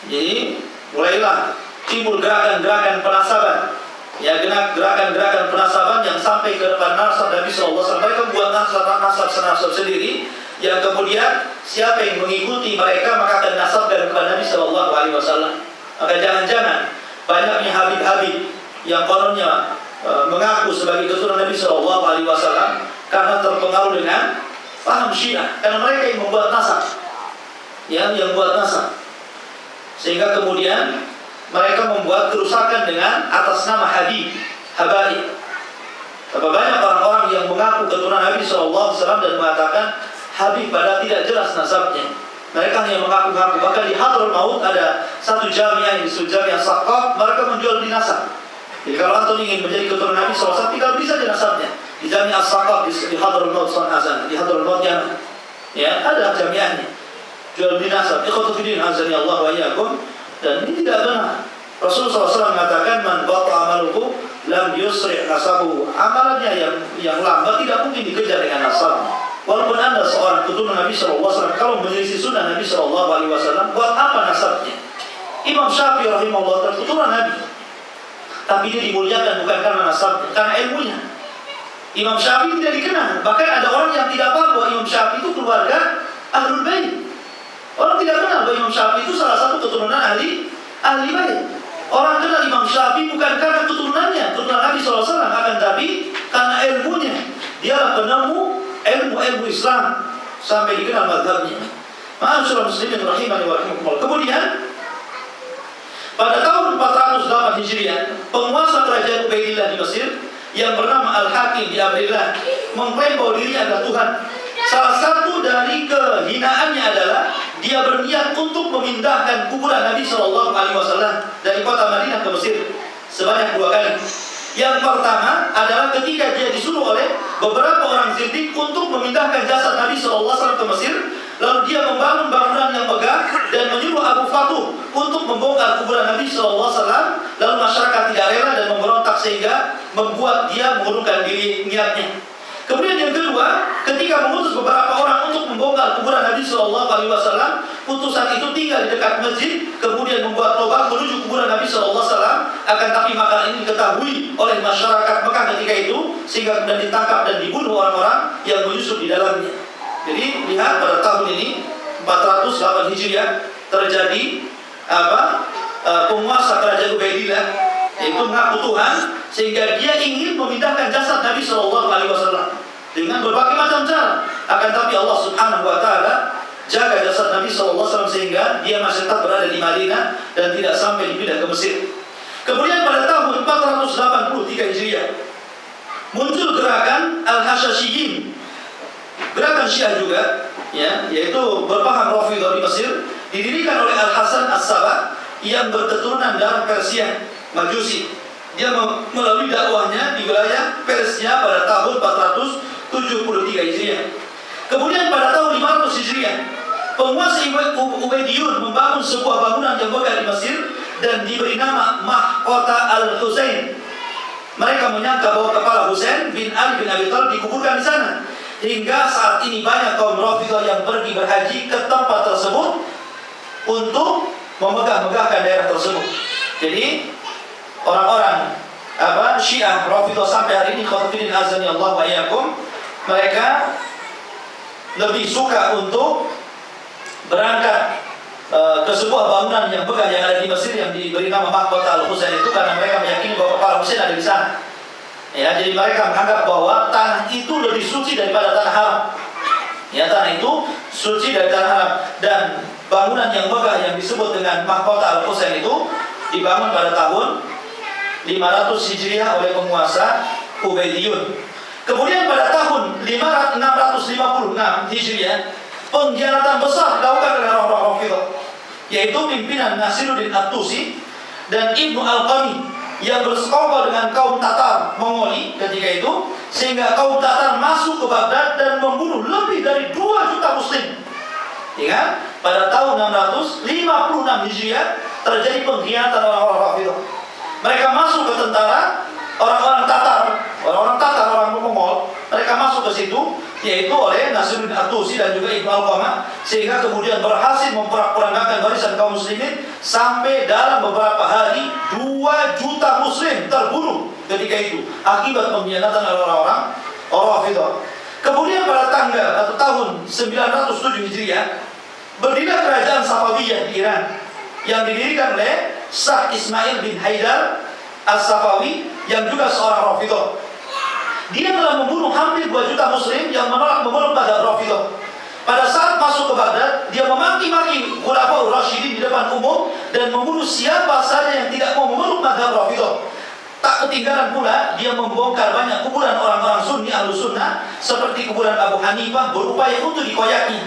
Jadi mulailah timbul gerakan-gerakan penasaban, ya, gerakan-gerakan penasaban yang sampai ke depan nasab Nabi SAW. Mereka buat nasab sendiri, yang kemudian siapa yang mengikuti mereka maka akan nasabkan kepada Nabi SAW. Maka jangan-jangan banyaknya Habib-Habib yang kononnya mengaku sebagai keturunan Nabi SAW karena terpengaruh dengan paham Syiah, karena mereka yang membuat nasab, yang buat nasab, sehingga kemudian mereka membuat kerusakan dengan atas nama Habaib. Berapa banyak orang-orang yang mengaku keturunan Nabi SAW dan mengatakan Habib padahal tidak jelas nasabnya. Mereka hanya mengaku-ngaku. Bahkan di Hadramaut ada satu jamiah yang disebut Jamiah Saqaf, mereka menjual beli nasab. Jadi kalau antum ingin menjadi keturunan Nabi SAW, tinggal beli saja nasabnya. Di Jamiah Saqaf di Hadramaut Azan, di Hadramaut Yaman. Ya, ada jamiahnya. Jual beli nasab. Ikhwatuddin azani Allah wa iyyakum. Dan ini tidak benar. Rasulullah SAW mengatakan man batta amaluhu lam yusri' nasabuhu. Amalannya yang lambat tidak mungkin dikejar dengan nasabnya. Walaupun anda seorang keturunan Nabi SAW, kalau menyelisih sunnah Nabi SAW, buat apa nasabnya? Imam Syafi'i rahimahullah keturunan Nabi, tapi dia dimuliakan bukan karena nasabnya, karena ilmunya. Imam Syafi'i tidak dikenal. Bahkan ada orang yang tidak tahu bahwa Imam Syafi'i itu keluarga Ahlul Bait. Orang tidak kenal bahwa Imam Syafi'i itu salah satu keturunan ahli bait. Orang kenal Imam Syafi'i bukan karena keturunannya, keturunan Nabi SAW, akan tapi karena ilmunya. Dialah penemu ilmu Islam sampai dikenal mazhabnya. Ma'asyiral muslimin rahimani wa rahimakumullah. Kemudian pada tahun 408 Hijriah, penguasa kerajaan Ubaidillah di Mesir yang bernama Al-Hakim di Abdillah mengklaim bahwa dirinya adalah Tuhan. Salah satu dari kehinaannya adalah dia berniat untuk memindahkan kuburan Nabi SAW dari kota Madinah ke Mesir sebanyak 2 kali. Yang pertama adalah ketika dia disuruh oleh beberapa orang zindik untuk memindahkan jasad Nabi SAW ke Mesir, lalu dia membangun bangunan yang megah dan menyuruh Abu Fatuh untuk membongkar kuburan Nabi SAW, lalu masyarakat tidak rela dan memberontak sehingga membuat dia mengurungkan diri niatnya. Kemudian yang kedua, ketika mengutus beberapa orang untuk membongkar kuburan Nabi SAW, utusan itu tinggal di dekat masjid, kemudian membuat lubang menuju kuburan Nabi SAW. Akan tapi makanan ini diketahui oleh masyarakat Mekah ketika itu, sehingga kemudian ditangkap dan dibunuh orang-orang yang menyusup di dalamnya. Jadi lihat pada tahun ini 408 Hijriah terjadi penguasa kerajaan Ubaidillah, yaitu mengaku Tuhan, sehingga dia ingin memindahkan jasad Nabi SAW dengan berbagai macam cara. Akan tapi Allah Subhanahu Wa Taala jaga jasad Nabi SAW sehingga dia masih tetap berada di Madinah dan tidak sampai dipindah ke Mesir. Kemudian pada tahun 483 Hijriah muncul gerakan Al-Hasyashiyin, gerakan Syiah juga, ya, yaitu berpaham Rafidhah di Mesir, didirikan oleh Al-Hasan As-Sabah yang berketurunan darah Persia Majusi. Dia melalui dakwahnya di wilayah Persia pada tahun 473 Hijriah. Kemudian pada tahun 500 Hijriah, penguasa Ubaidiyun membangun sebuah bangunan yang megah di Mesir dan diberi nama Mahkota Al-Husain. Mereka menyangka bahwa kepala Husain bin Ali bin Abi Thalib dikuburkan di sana. Hingga saat ini banyak kaum Rafidhah yang pergi berhaji ke tempat tersebut untuk memegah-megahkan daerah tersebut. Jadi orang-orang Syiah Rafidhah sampai hari ini, khotibin azani Allah wa iyyakum, mereka lebih suka untuk berangkat ke sebuah bangunan yang megah yang ada di Mesir yang diberi nama Mahkota Al-Husain itu karena mereka meyakini bahwa kepala Husain ada di sana. Ya, jadi mereka menganggap bahwa tanah itu lebih suci daripada tanah haram. Ya, tanah itu suci dari tanah haram. Dan bangunan yang megah yang disebut dengan Mahkota Al-Husain itu dibangun pada tahun 500 Hijriah oleh penguasa Ubaidiyun. Kemudian pada tahun 656 Hijriah, pengkhianatan besar dilakukan oleh orang-orang Rafidhah, yaitu pimpinan Nasiruddin At-Tusi dan Ibnu Al-Qami yang bersekongkol dengan kaum Tatar Mongoli ketika itu, sehingga kaum Tatar masuk ke Baghdad dan membunuh lebih dari 2 juta muslim. Ingat, pada tahun 656 Hijriah terjadi pengkhianatan orang-orang Rafidhah. Mereka masuk ke tentara orang-orang Tatar, orang Mongol. Mereka masuk ke situ, yaitu oleh Nasiruddin At-Tusi dan juga Ibnu Al-Qama, sehingga kemudian berhasil memporak-porandakan barisan kaum muslimin sampai dalam beberapa hari 2 juta muslim terbunuh ketika itu akibat pengkhianatan orang-orang Rafidhah. Kemudian pada tanggal atau tahun 907 Hijriah berdirilah kerajaan Safawiyah di Iran yang didirikan oleh Shah Ismail bin Haidar As-Safawi yang juga seorang Rafidhah. Dia telah membunuh hampir 2 juta muslim yang menolak memeluk mazhab Rafidhah. Pada saat masuk ke Baghdad, dia memaki-maki Khulafaur Rasyidin di depan umum dan membunuh siapa saja yang tidak mau memeluk mazhab Rafidhah. Tak Tak ketinggalan pula dia membongkar banyak kuburan orang-orang Sunni ahlu sunnah seperti kuburan Abu Hanifah, berupaya untuk dikoyaki.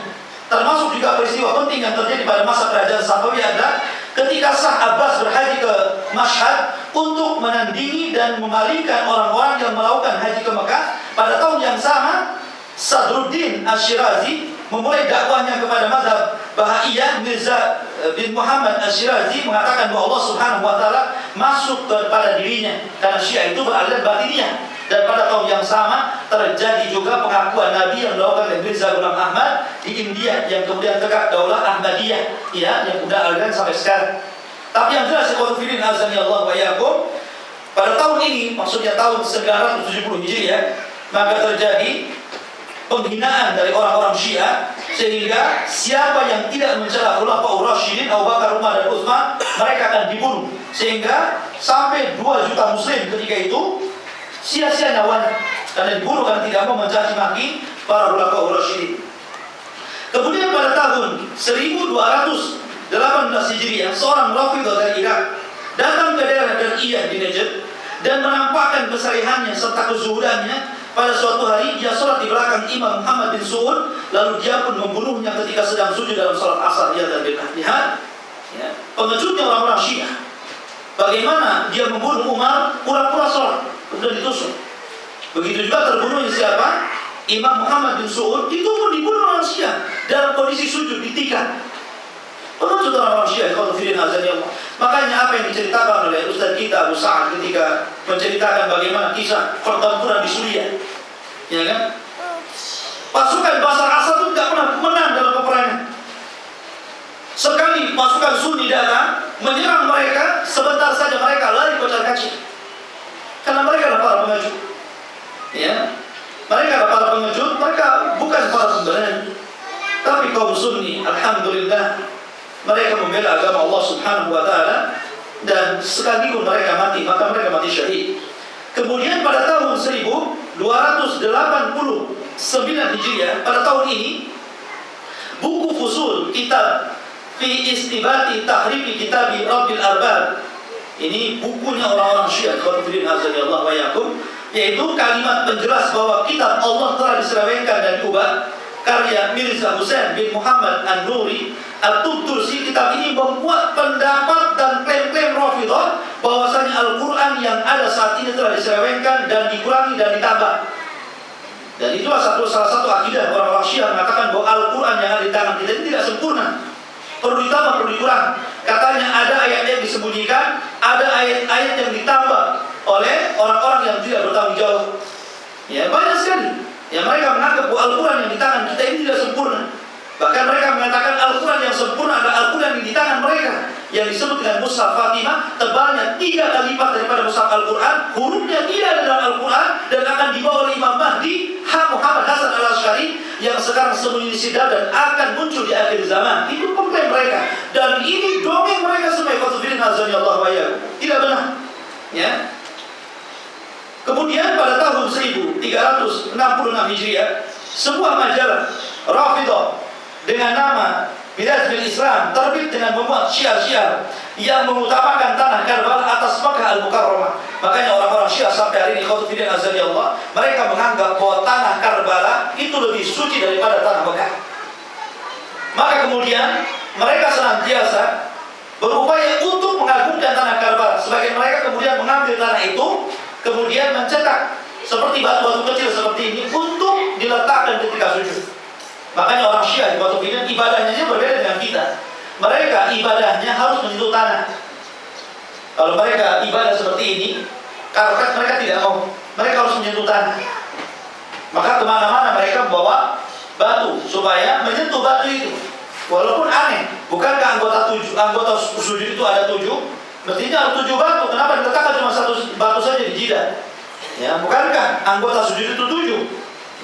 Termasuk juga peristiwa penting yang terjadi pada masa kerajaan Safawi adalah ketika Shah Abbas berhaji ke Mashhad untuk menandingi dan memalingkan orang-orang yang melakukan haji ke Mekah. Pada tahun yang sama, Sadruddin Ash-Shirazi memulai dakwahnya kepada mazhab Bahaiyah. Mirza bin Muhammad Ash-Shirazi mengatakan bahwa Allah Subhanahu wa taala masuk kepada dirinya karena Syiah itu beraliran batiniyah. Dan pada tahun yang sama terjadi juga pengakuan Nabi yang dilakukan oleh Mirza Ghulam Ahmad di India, yang kemudian tegak daulah Ahmadiyah, ya, yang kemudian aliran sampai sekarang. Tapi yang jelas, ikhwatu fillah azani Allah wa iyyakum, pada tahun ini, maksudnya tahun 970 Hijriah, maka terjadi penghinaan dari orang-orang Syiah, sehingga siapa yang tidak mencela Khulafaur Rasyidin Abu Bakar, Umar dan Utsman, mereka akan dibunuh. Sehingga sampai 2 juta muslim ketika itu sia-sia nyawanya karena dibunuh karena tidak mau mencaci maki para Khulafaur Rasyidin. Kemudian pada tahun 1218 Hijriah, seorang Rafidhah dari Irak datang ke daerah Dariyah di Najd dan menampakkan kesalehannya serta kezuhudannya. Pada suatu hari dia sholat di belakang Imam Muhammad bin Su'ud, lalu dia pun membunuhnya ketika sedang sujud dalam sholat asar. Lihat, ya, pengejutnya orang-orang Syiah. Bagaimana dia membunuh Umar pura-pura sholat, sudah ditusuk. Begitu juga terbunuhnya siapa? Imam Muhammad bin Su'ud, itu pun dibunuh orang Syiah dalam kondisi sujud ditikam. Pengejut orang-orang Syiah. Makanya apa yang diceritakan oleh Ustaz kita Abu Sa'ad ketika menceritakan bagaimana kisah pertempuran di Suriah, ya kan? Pasukan Bashar Asad itu tidak pernah menang dalam peperangan. Sekali pasukan Sunni datang menyerang mereka, sebentar saja mereka lari kocar-kacir. Karena mereka adalah para pengecut, ya. Mereka adalah para pengecut, mereka bukan para pemberani. Tapi kaum Sunni, alhamdulillah, mereka membela agama Allah Subhanahu wa taala, dan sekalipun mereka mati, maka mereka mati syahid. Kemudian pada tahun 1289 Hijriah, pada tahun ini, buku Fusul Kitab Fi Istibati Tahrifi Kitabi Rabbil Arbab, ini bukunya orang-orang Syiah, Allah wa yakum, yaitu kalimat penjelas bahwa kitab Allah telah diselewengkan dan diubah, karya Mirza Hussein bin Muhammad An-Nuri At-Tursi. Kitab ini membuat pendapat dan klaim-klaim Rafidhah bahwasanya Al-Quran yang ada saat ini telah diselewengkan dan dikurangi dan ditambah. Dan itulah salah satu akidah orang-orang Syiah mengatakan bahwa Al-Quran yang ada di tangan kita ini tidak sempurna, perlu ditambah, perlu dikurang. Katanya ada ayat yang disembunyikan, ada ayat-ayat yang ditambah oleh orang-orang yang tidak bertanggung jawab. Ya, banyak sekali. Ya, mereka menganggap bahwa Al-Quran yang di tangan kita ini tidak sempurna. Bahkan mereka mengatakan Al-Quran yang sempurna adalah Al-Quran yang di tangan mereka, yang disebut dengan Mushaf Fatimah, tebalnya 3 kali lipat daripada Mushaf Al-Quran, hurufnya tidak ada dalam Al-Quran, dan akan dibawa oleh Imam Mahdi Muhammad Hasan Al-Asy'ari yang sekarang sembunyi di sidar dan akan muncul di akhir zaman. Itu pengklaim mereka, dan ini dongeng mereka semua. Tidak benar, ya. Kemudian pada tahun 1366 Hijriah, sebuah majalah Rafidhah dengan nama Bidayah Islam terbit dengan memuat syiar-syiar yang mengutamakan tanah Karbala atas Makkah Al-Mukarramah. Makanya orang-orang Syiah sampai hari ini, khawatirin azani Allah, mereka menganggap bahwa tanah Karbala itu lebih suci daripada tanah Makkah. Maka kemudian mereka senantiasa berupaya untuk mengagungkan tanah Karbala. Sebagian mereka kemudian mengambil tanah itu, kemudian mencetak seperti batu-batu kecil seperti ini untuk diletakkan ketika sujud. Makanya orang Syiah di Batu Bidin ibadahnya berbeda dengan kita. Mereka ibadahnya harus menyentuh tanah. Kalau mereka ibadah seperti ini, karpet mereka tidak mau. Mereka harus menyentuh tanah. Maka kemana-mana mereka membawa batu supaya menyentuh batu itu. Walaupun aneh, bukankah anggota sujud itu ada 7? Mestinya ada 7 batu. Kenapa diletakkan cuma 1 batu saja di jidat? Ya, bukankah anggota sujud itu 7?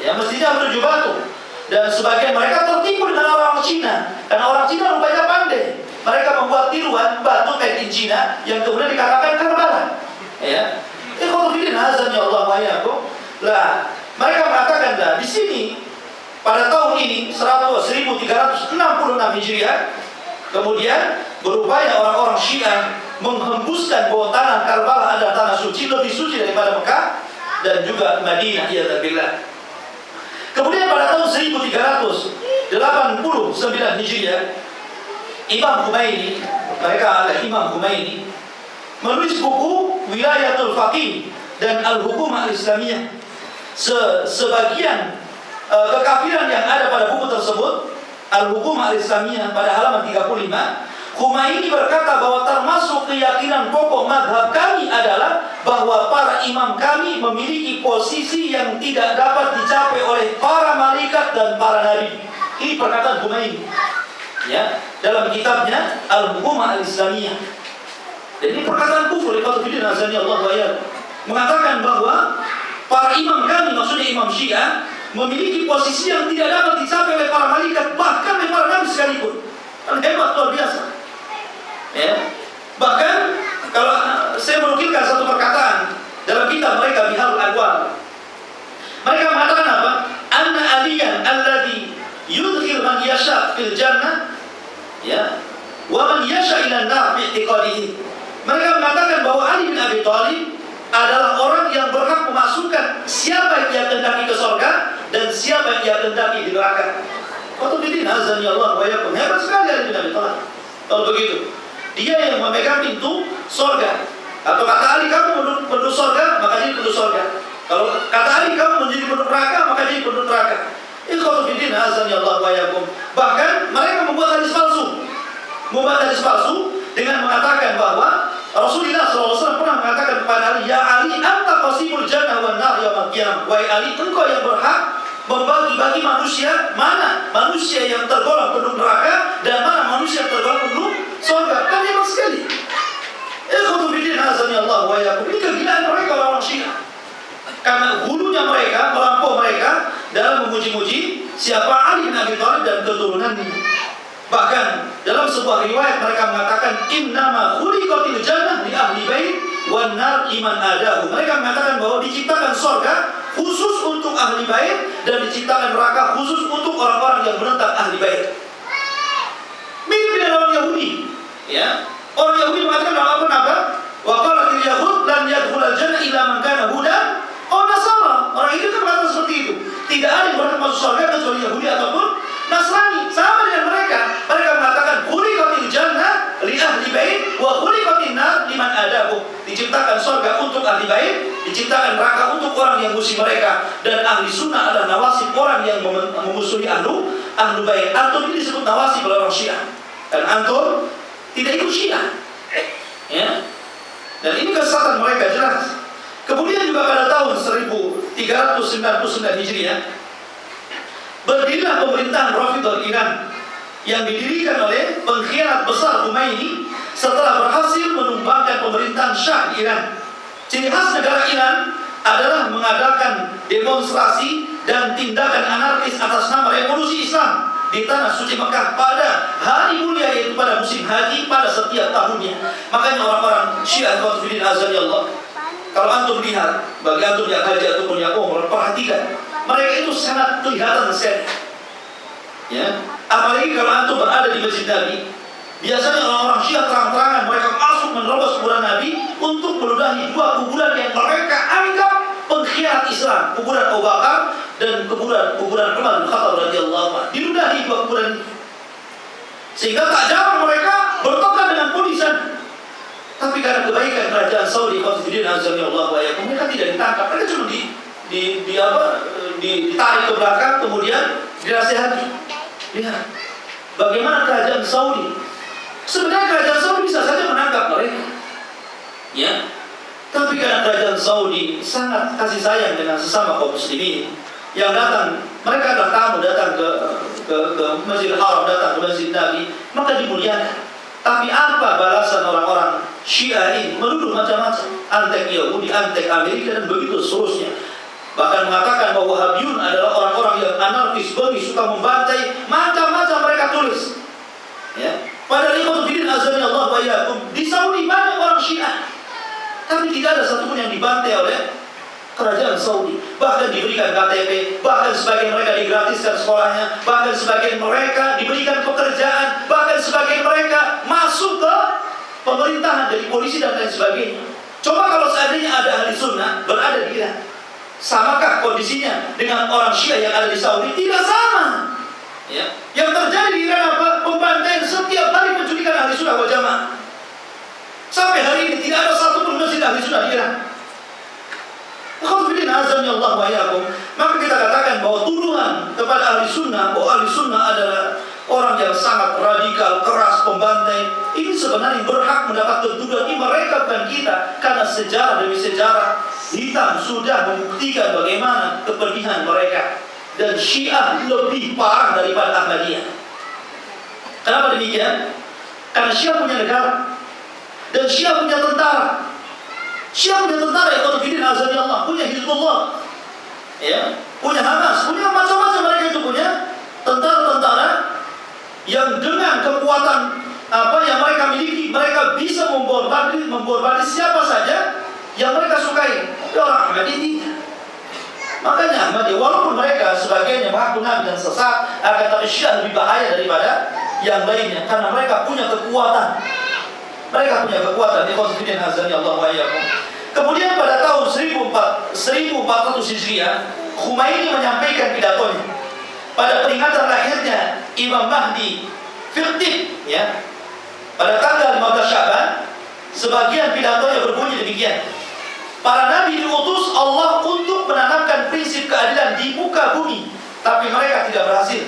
Ya, mestinya ada 7 batu. Dan sebagian mereka tertipu dengan orang Cina, karena orang Cina rupanya pandai. Mereka membuat tiruan batu made in Cina yang kemudian dikatakan Karbala. Ya, ikhwatiddin azani Allah wa iyyakum. Lah, mereka mengatakan lah di sini pada tahun ini 1366 Hijriah, kemudian berupaya orang-orang Syiah menghembuskan bahwa tanah Karbala adalah tanah suci, lebih suci daripada Mekah dan juga Madinah. Ya Alhamdulillah. Kemudian pada tahun 1389 Hijriah, Imam Khomeini, mereka adalah Imam Khomeini, menulis buku Wilayatul Faqih dan Al-Hukumah Al-Islamiyah. Sebagian kekafiran yang ada pada buku tersebut, Al-Hukumah Al-Islamiyah, pada halaman 35, Khomeini berkata bahwa termasuk keyakinan pokok madhab kami adalah bahwa para imam kami memiliki posisi yang tidak dapat dicapai oleh para malaikat dan para nabi. Ini perkataan Khomeini, ya, dalam kitabnya Al-Hukumah Al-Islamiyah. Dan ini perkataan kufur. Allah mengatakan bahwa para imam kami, maksudnya imam Syiah, memiliki posisi yang tidak dapat dicapai oleh para malaikat, bahkan oleh para nabi sekalipun. Kan hebat, luar biasa. Ya. Bahkan kalau saya menukilkan satu perkataan dalam kitab mereka Biharul Anwar, mereka mengatakan apa? Anna aliyan alladhi yudkhil man yasha fil jannah, ya, wa man yasha ila an-nar bi i'tiqadihi. Mereka mengatakan bahwa Ali bin Abi Thalib adalah orang yang berhak memasukkan siapa yang kehendaki ke surga dan siapa yang kehendaki di neraka. Qutbuddin azani Allah wa yakum. Hebat sekali Ali bin Abi Thalib. Kalau begitu, dia yang memegang pintu surga. Atau kata Ali, kamu penduduk surga, maka jadi penduduk surga. Kalau kata Ali, kamu menjadi penduduk neraka, maka jadi penduduk neraka. Qutbuddin azani Allah wa yakum. Bahkan mereka membuat hadis palsu. Dengan mengatakan bahwa Rasulullah SAW pernah mengatakan kepada Ali, ya Ali, anta qasimul jannah wan nar yaumil qiyamah. Wahai Ali, engkau yang berhak membagi-bagi manusia, mana manusia yang tergolong penduduk neraka dan mana manusia yang tergolong penduduk surga. Kan hebat sekali. Qutbuddin azani Allah wa yakum. Ini kegilaan mereka orang Syiah. Karena hulunya mereka, melampau mereka dalam memuji-muji siapa Ali bin Abi Thalib dan keturunannya. Bahkan dalam sebuah riwayat mereka mengatakan innama khuliqatil jannah li ahli bait wan nar liman adahu. Mereka mengatakan bahwa diciptakan surga khusus untuk ahli bait dan diciptakan neraka khusus untuk orang-orang yang menentang ahli bait. Mirip dengan orang Yahudi, ya. Orang Yahudi mengatakan apa? Wa qalatil yahud lan yadkhulul jannah illa man kana hudan aw nasara. Orang itu kan berkata seperti itu. Tidak ada yang berhak masuk surga kecuali Yahudi ataupun Nasrani. Sama dengan mereka. Mereka mengatakan khuliqatil jannah li ahli bait wa khuliqatin nar liman adahu. Diciptakan surga untuk ahli bait, diciptakan neraka untuk orang yang musuh mereka. Dan ahli sunnah adalah nawasib, orang yang memusuhi ahlu bait. Antum ini disebut nawasib oleh orang Syiah. Dan antum tidak ikut Syiah. Ya. Dan ini kesesatan mereka jelas. Kemudian juga pada tahun 1399 Hijriah berdirilah pemerintahan Rafidhah Iran yang didirikan oleh pengkhianat besar Khomeini setelah berhasil menumbangkan pemerintahan Syah di Iran. Ciri khas negara Iran adalah mengadakan demonstrasi dan tindakan anarkis atas nama revolusi Islam di tanah suci Mekah pada hari mulia, yaitu pada musim haji pada setiap tahunnya. Makanya orang-orang Syiah Qutbuddin azani Allah, kalau antum lihat, bagi antum yang haji ataupun yang umrah, perhatikan mereka itu sangat kelihatan sekali, ya. Apalagi kalau antum berada di Masjid Nabi, biasanya orang-orang Syiah terang-terangan mereka masuk menerobos kuburan Nabi untuk meludahi dua kuburan yang mereka anggap pengkhianat Islam, kuburan Abu Bakar dan kuburan Umar bin Khattab radhiyallahu anhu. Diludahi dua kuburan ini, sehingga tak jarang mereka bertengkar dengan polisi. Tapi karena kebaikan kerajaan Saudi, Qutbuddin azani Allah wa yakum, mereka tidak ditangkap. Mereka cuma ditarik ke belakang, kemudian dinasihati. Lihat bagaimana kerajaan Saudi. Sebenarnya kerajaan Saudi bisa saja menangkap mereka, ya. Tapi karena kerajaan Saudi sangat kasih sayang dengan sesama kaum muslimin yang datang, mereka adalah tamu datang ke Masjidil Haram, datang ke Masjid Nabi, maka dimuliakan. Tapi apa balasan orang-orang Syiah ini? Menuduh macam-macam, antek Yahudi, antek Amerika, dan begitu seterusnya. Bahkan mengatakan bahwa Wahabiyun adalah orang-orang yang anarkis, bagi suka membantai, macam-macam mereka tulis. Ya. Padahal Qutbuddin azani Allah wa yakum, di Saudi banyak orang Syiah, tapi tidak ada satupun yang dibantai oleh kerajaan Saudi. Bahkan diberikan KTP, bahkan sebagian mereka digratiskan sekolahnya, bahkan sebagian mereka diberikan pekerjaan, bahkan sebagian mereka masuk ke pemerintahan, dari polisi dan lain sebagainya. Coba kalau seandainya ada ahli sunnah berada di Iran, samakah kondisinya dengan orang Syiah yang ada di Saudi? Tidak sama. Ya. Yang terjadi di Iran apa? Pembantaian setiap hari, penculikan ahli sunnah wal jamaah. Sampai hari ini tidak ada satupun masjid ahli sunnah di Iran. Maka kita katakan bahwa tuduhan kepada ahli sunnah bahwa ahli sunnah adalah orang yang sangat radikal, keras, pembantai, ini sebenarnya berhak mendapat tuduhan. Ini mereka bukan kita, karena sejarah demi sejarah hitam sudah membuktikan bagaimana kepedihan mereka. Dan Syiah lebih parah daripada Ahmadiyah. Kenapa demikian? Karena Syiah punya negara dan Syiah punya tentara. Syiah punya tentara, ikhwatuddin azza Allah, punya Hizbullah, ya, punya Hamas, punya macam-macam. Mereka itu punya tentara-tentara yang dengan kekuatan apa yang mereka miliki, mereka bisa membombardir siapa saja yang mereka sukai. Orang Ahmadiyah tidak. Makanya Ahmadiyah, walaupun mereka sebagiannya mengaku nabi dan sesat, akan tapi Syiah lebih bahaya daripada yang lainnya, karena mereka punya kekuatan. Mereka punya kekuatan. Ikhwatuddin azza Allah wa iyyakum. Kemudian pada tahun 1400 Hijriah, Khomeini menyampaikan pidatonya pada peringatan lahirnya Imam Mahdi fiktif, ya. Pada tanggal 15 Syaban, sebagian pidatonya berbunyi demikian: para nabi diutus Allah untuk menanamkan prinsip keadilan di muka bumi, tapi mereka tidak berhasil.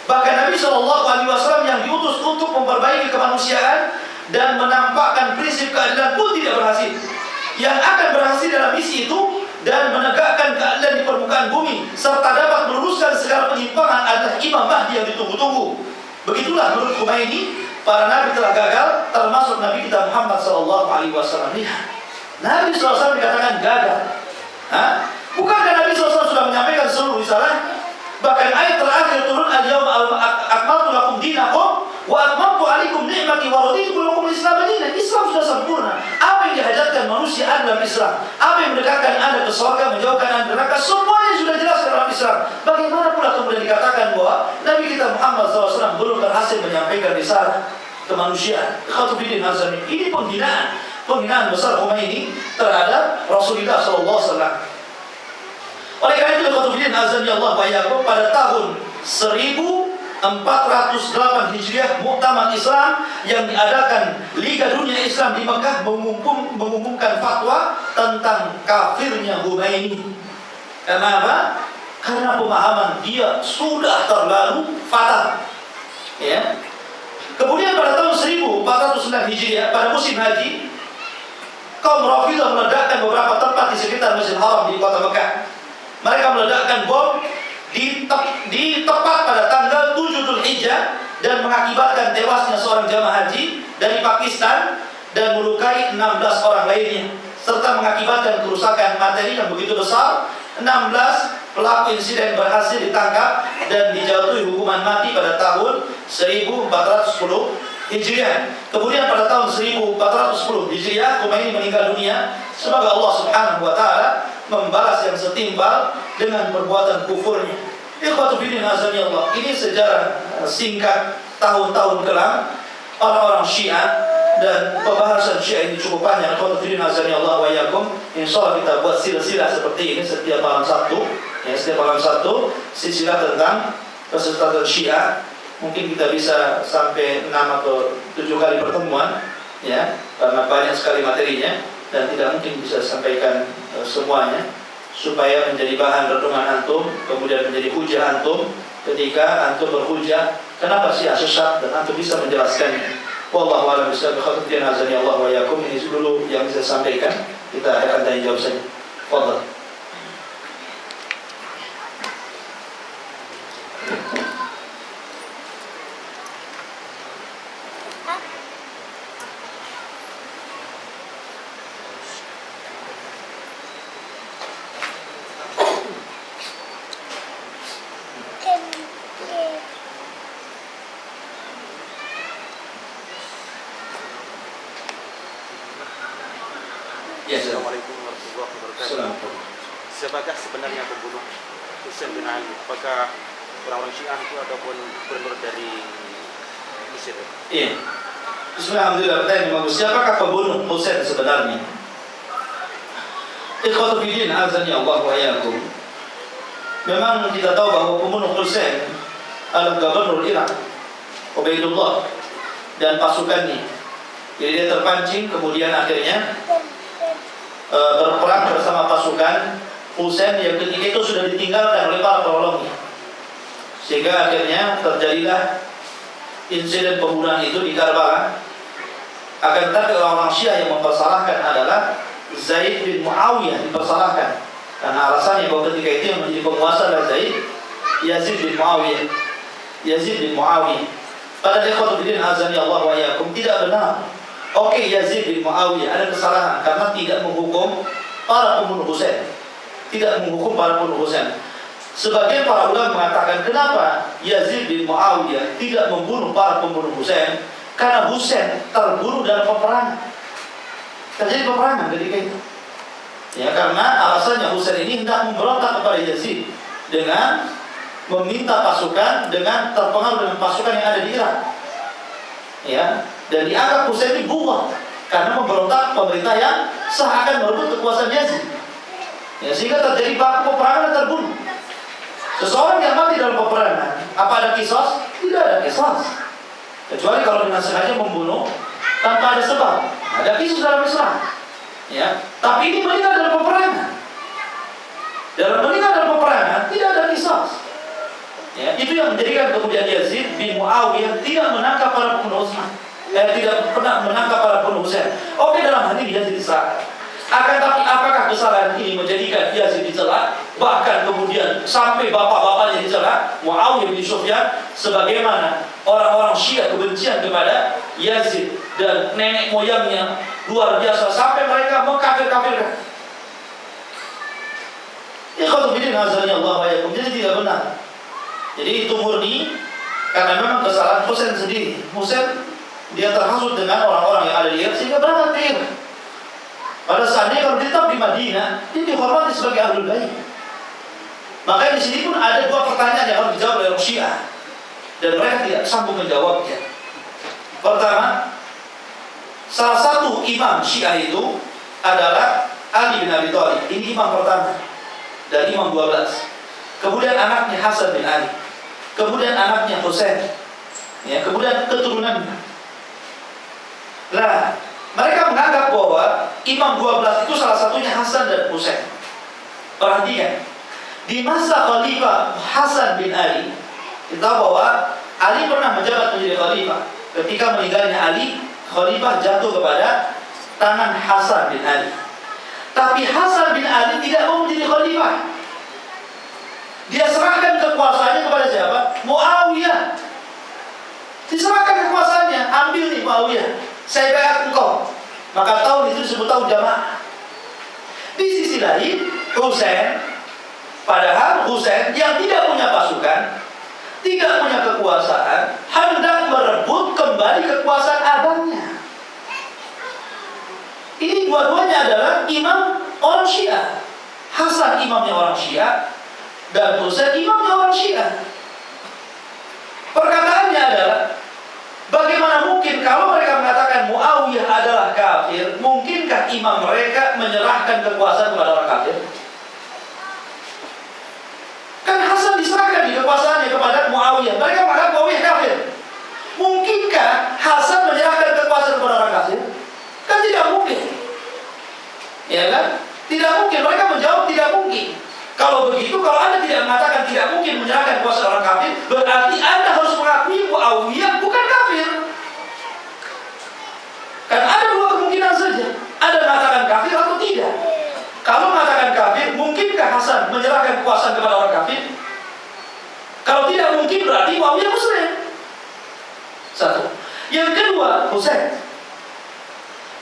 Bahkan Nabi SAW yang diutus untuk memperbaiki kemanusiaan dan menampakkan prinsip keadilan pun tidak berhasil. Yang akan berhasil dalam misi itu dan menegakkan keadilan di permukaan bumi serta dapat meluruskan segala penyimpangan adalah Imam Mahdi yang ditunggu-tunggu. Begitulah menurut Khomeini, para nabi telah gagal, termasuk Nabi kita Muhammad SAW. Lihat, Nabi SAW dikatakan gagal. Bukankah Nabi SAW sudah menyampaikan seluruh risalah? Bahkan ayat terakhir turun, al-yawma akmaltu lakum dinakum wa atmamtu alaikum ni'mati wa raditu lakum al-Islam dinan. Islam sudah sempurna. Apa yang dihajatkan manusia adalah Islam. Apa yang mendekatkan Anda ke surga, menjauhkan Anda dari neraka, semuanya sudah jelas dalam Islam. Bagaimana pula kemudian dikatakan bahwa Nabi kita Muhammad SAW belum berhasil menyampaikan risalah kemanusiaan? Ikhwatuddin azza. Ini penghinaan besar Khomeini terhadap Rasulullah SAW. Oleh karena itu, ikhwatuddin azza Allah wa iyyakum, pada tahun 1408 Hijriah, Muktamar Islam yang diadakan Liga Dunia Islam di Mekah mengumumkan fatwa tentang kafirnya Khomeini. Kenapa? Karena pemahaman dia sudah terlalu fatal. Ya. Kemudian pada tahun 1409 Hijriah, pada musim haji, kaum Rafidhah meledakkan beberapa tempat di sekitar Masjidil Haram di kota Mekah. Mereka meledakkan bom di tepat pada tanggal 7 Dzulhijjah dan mengakibatkan tewasnya seorang jamaah haji dari Pakistan dan melukai 16 orang lainnya, serta mengakibatkan kerusakan materi yang begitu besar. 16 pelaku insiden berhasil ditangkap dan dijatuhi hukuman mati pada tahun 1410 Hijriah. Kemudian pada tahun 1410 Hijriah, Khomeini meninggal dunia. Semoga Allah Subhanahu wa taala membalas yang setimpal dengan perbuatan kufurnya. Ikhwatuddin azza Allah. Ini sejarah singkat tahun-tahun kelam orang-orang Syiah, dan pembahasan Syiah ini cukup panjang. Ikhwatuddin azza Allah wa iyyakum. Insyaallah kita buat silsilah seperti ini setiap malam Sabtu. Ya, setiap malam Sabtu silsilah tentang kesesatan Syiah. Mungkin kita bisa sampai 6 atau 7 kali pertemuan, ya, karena banyak sekali materinya dan tidak mungkin bisa sampaikan semuanya, supaya menjadi bahan renungan antum, kemudian menjadi hujah antum ketika antum berhujah kenapa sih sesat, dan antum bisa menjelaskannya. Wallahu a'lam bishawab. Khairuddin azza Allah wa iyyakum. Ini dulu yang bisa sampaikan. Kita akan tanya jawab saja. Fadhal. Assalamualaikum warahmatullahi wabarakatuh. Siapakah sebenarnya pembunuh Husain bin Ali? Apakah orang-orang Syiah itu ataupun gubernur dari Mesir? Iya. Alhamdulillah, pertanyaan yang bagus. Siapakah pembunuh Husain sebenarnya? Ikhwatu fiddin, azani Allah wa iyyakum. Memang kita tahu bahwa pembunuh Husain adalah gubernur Irak, Ubaidullah, dan pasukannya. Jadi dia terpancing, kemudian akhirnya berperang bersama pasukan Husain yang ketika itu sudah ditinggalkan oleh para penolongnya. Sehingga akhirnya terjadilah insiden pembunuhan itu di Karbala. Akan tetapi orang Syiah yang mempersalahkan adalah Zaid bin Muawiyah dipersalahkan karena alasannya bahwa ketika itu yang menjadi penguasa adalah Yazid bin Muawiyah. Yazid bin Muawiyah. Padahal ikhwatu fiddin azani Allah wa iyyakum, tidak benar. Oke, Yazid bin Muawiyah ada kesalahan karena tidak menghukum para pembunuh Husain. Tidak menghukum para pembunuh Husain. Sebagian para ulama mengatakan kenapa Yazid bin Muawiyah tidak membunuh para pembunuh Husain? Karena Husain terbunuh dalam peperangan. Terjadi peperangan ketika itu. Ya, karena alasannya Husain ini hendak memberontak kepada Yazid dengan meminta pasukan, dengan terpengaruh dengan pasukan yang ada di Irak. Ya, dan dianggap Husain ini buah karena memberontak pemerintah yang sah akan merebut kekuasaan Yazid. Ya, sehingga terjadi peperangan dan terbunuh. Seseorang yang mati dalam peperangan, apa ada kisos? Tidak ada kisos. Kecuali kalau dengan sengaja membunuh tanpa ada sebab. Ada kisos dalam Islam. Ya, tapi ini meninggal dalam peperangan. Dalam meninggal dalam peperangan tidak ada kisos. Ya, itu yang menjadikan kemudian Yazid bin Muawiyah tidak menangkap para pembunuh Utsman. Tidak pernah menangkap para pembunuh Husain. Oke, dalam hal ini Yazid diserahkan. Akan tapi apakah kesalahan ini menjadikan Yazid dicela, bahkan kemudian sampai bapak-bapaknya dicela, Muawiyah bin Sufyan, sebagaimana orang-orang Syiah kebencian kepada Yazid dan nenek moyangnya luar biasa sampai mereka mengkafir-kafirkan. Ikhwatu fiddin azani Allah wa iyyakum. Jadi tidak benar. Jadi itu murni karena memang kesalahan Husain sendiri. Husain dia terhasut dengan orang-orang yang ada di Irak sehingga berangkat ke Irak. Pada saatnya kalau tetap di Madinah, dia dihormati sebagai ahlul bait. Makanya di sini pun ada dua pertanyaan yang harus dijawab oleh Syiah dan mereka tidak sanggup menjawabnya. Pertama, salah satu imam Syiah itu adalah Ali bin Abi Thalib. Ini imam pertama dan imam 12. Kemudian anaknya Hasan bin Ali. Kemudian anaknya Husain. Ya, kemudian keturunannya. Nah, mereka menganggap bahwa imam 12 itu salah satunya Hasan dan Husain. Perhatikan, di masa Khalifah Hasan bin Ali, kita tahu bahwa Ali pernah menjabat menjadi khalifah. Ketika meninggalnya Ali, khalifah jatuh kepada tangan Hasan bin Ali. Tapi Hasan bin Ali tidak mau menjadi khalifah. Dia serahkan kekuasaannya kepada siapa? Muawiyah. Diserahkan kekuasaannya, ambil nih Muawiyah, saya bayar engkau. Maka tahun itu disebut tahun jamaah. Di sisi lain, Husain, padahal Husain yang tidak punya pasukan, tidak punya kekuasaan, hendak merebut kembali kekuasaan abangnya. Ini dua-duanya adalah imam orang Syiah. Hasan imamnya orang Syiah dan Husain imamnya orang Syiah. Perkataannya adalah, bagaimana mungkin kalau mereka mengatakan Muawiyah adalah kafir, mungkinkah imam mereka menyerahkan kekuasaan kepada orang kafir? Kan Hasan diserahkan di kekuasaannya kepada Muawiyah. Mereka mengatakan Muawiyah kafir. Mungkinkah Hasan menyerahkan kekuasaan kepada orang kafir? Kan tidak mungkin. Ya kan? Tidak mungkin. Mereka menjawab tidak mungkin. Kalau begitu, kalau Anda tidak mengatakan tidak mungkin menyerahkan kuasa orang kafir, berarti Anda harus mengakui Muawiyah bukan kafir. Karena ada dua kemungkinan saja. Anda mengatakan kafir atau tidak. Kalau mengatakan kafir, mungkinkah Hasan menyerahkan kekuasaan kepada orang kafir? Kalau tidak mungkin, berarti Muawiyah muslim. Satu. Yang kedua, Husain.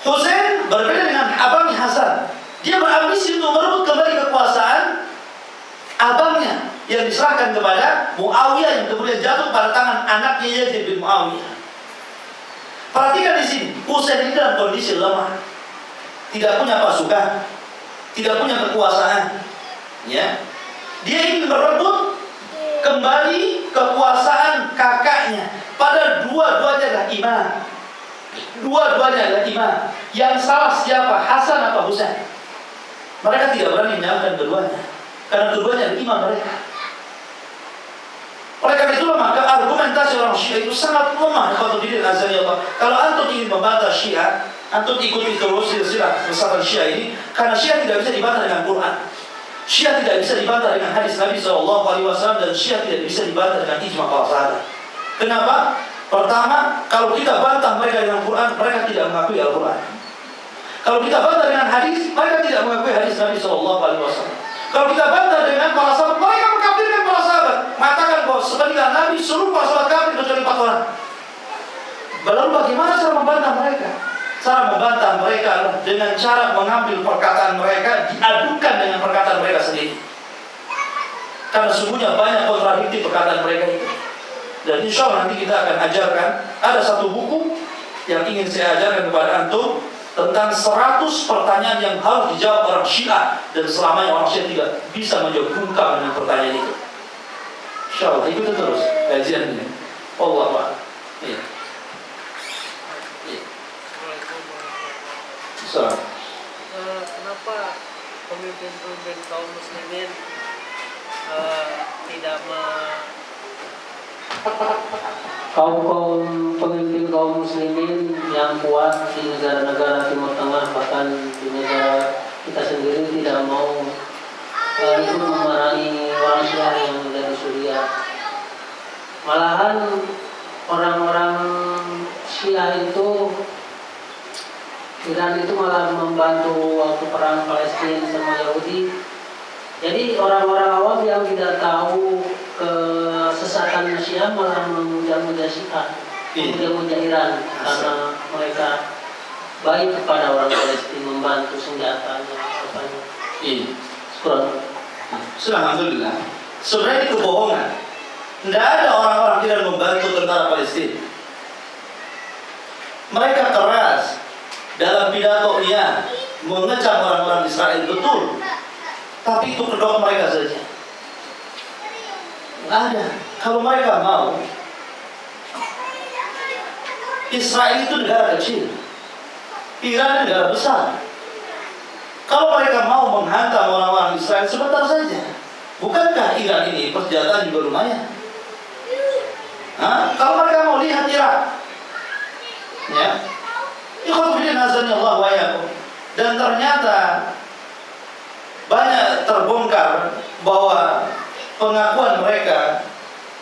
Husain berbeda dengan abangnya Hasan. Dia berambisi untuk merebut kembali kekuasaan abangnya yang diserahkan kepada Muawiyah yang kemudian jatuh pada tangan anaknya Yazid bin Muawiyah. Perhatikan di sini, Husain ini dalam kondisi lemah, tidak punya pasukan, tidak punya kekuasaan. Ya, dia ingin merebut kembali kekuasaan kakaknya. Pada dua-duanya adalah imam. Dua-duanya adalah imam. Yang salah siapa? Hasan apa Husain? Mereka tidak berani menyalahkan keduanya, karena keduanya adalah imam mereka. Oleh karena itulah maka argumentasi orang Syiah itu sangat lemah. Kalau antum ingin membantah Syiah, antum ikuti terus silsilah filsafat Syiah ini, karena Syiah tidak bisa dibantah dengan Quran. Syiah tidak bisa dibantah dengan hadis Nabi SAW, dan Syiah tidak bisa dibantah dengan ijma para sahabat. Kenapa? Pertama, kalau kita bantah mereka dengan Quran, mereka tidak mengakui Al-Quran. Kalau kita bantah dengan hadis, mereka tidak mengakui hadis Nabi SAW. Kalau kita bantah dengan para sahabat, mereka mengkafirkan para sahabat, mengatakan bahwa sepeninggal Nabi seluruh para sahabat kafir kecuali 4 orang. Lalu bagaimana cara membantah mereka? Cara membantah mereka adalah dengan cara mengambil perkataan mereka, diadukan dengan perkataan mereka sendiri. Karena sungguhnya banyak kontradiktif perkataan mereka itu. Dan insya Allah nanti kita akan ajarkan, ada satu buku yang ingin saya ajarkan kepada antum tentang 100 pertanyaan yang harus dijawab orang Syiah, dan selamanya orang Syiah tidak bisa menjawab bungkam dengan pertanyaan itu. Insya Allah ikuti terus kajian ini. Allah Pak. Iya. Kenapa pemimpin-pemimpin kaum muslimin tidak pemimpin kaum muslimin yang kuat di negara-negara Timur Tengah, bahkan di negara kita sendiri tidak mau ikut memerangi orang Syiah yang ada di Suriah. Malahan orang-orang Syiah itu, Iran itu malah membantu waktu perang Palestina sama Yahudi. Jadi orang-orang awam yang tidak tahu kesesatan Syiah malah memuja-muja Syiah, memuja Iran, karena mereka baik kepada orang Palestina, membantu senjatanya, apanya. Alhamdulillah. Sebenarnya itu kebohongan. Tidak ada orang-orang Iran membantu tentara Palestina. Mereka keras dalam pidatonya mengecam orang-orang Israel, betul. Tapi itu kedok mereka saja. Nggak ada. Kalau mereka mau, Israel itu negara kecil, Iran negara besar. Kalau mereka mau menghantam orang-orang Israel, sebentar saja. Bukankah Iran ini persenjataan juga lumayan? Kalau mereka mau lihat Irak, ya, ikhwan Allah wa iyyakum. Dan ternyata banyak terbongkar bahwa pengakuan mereka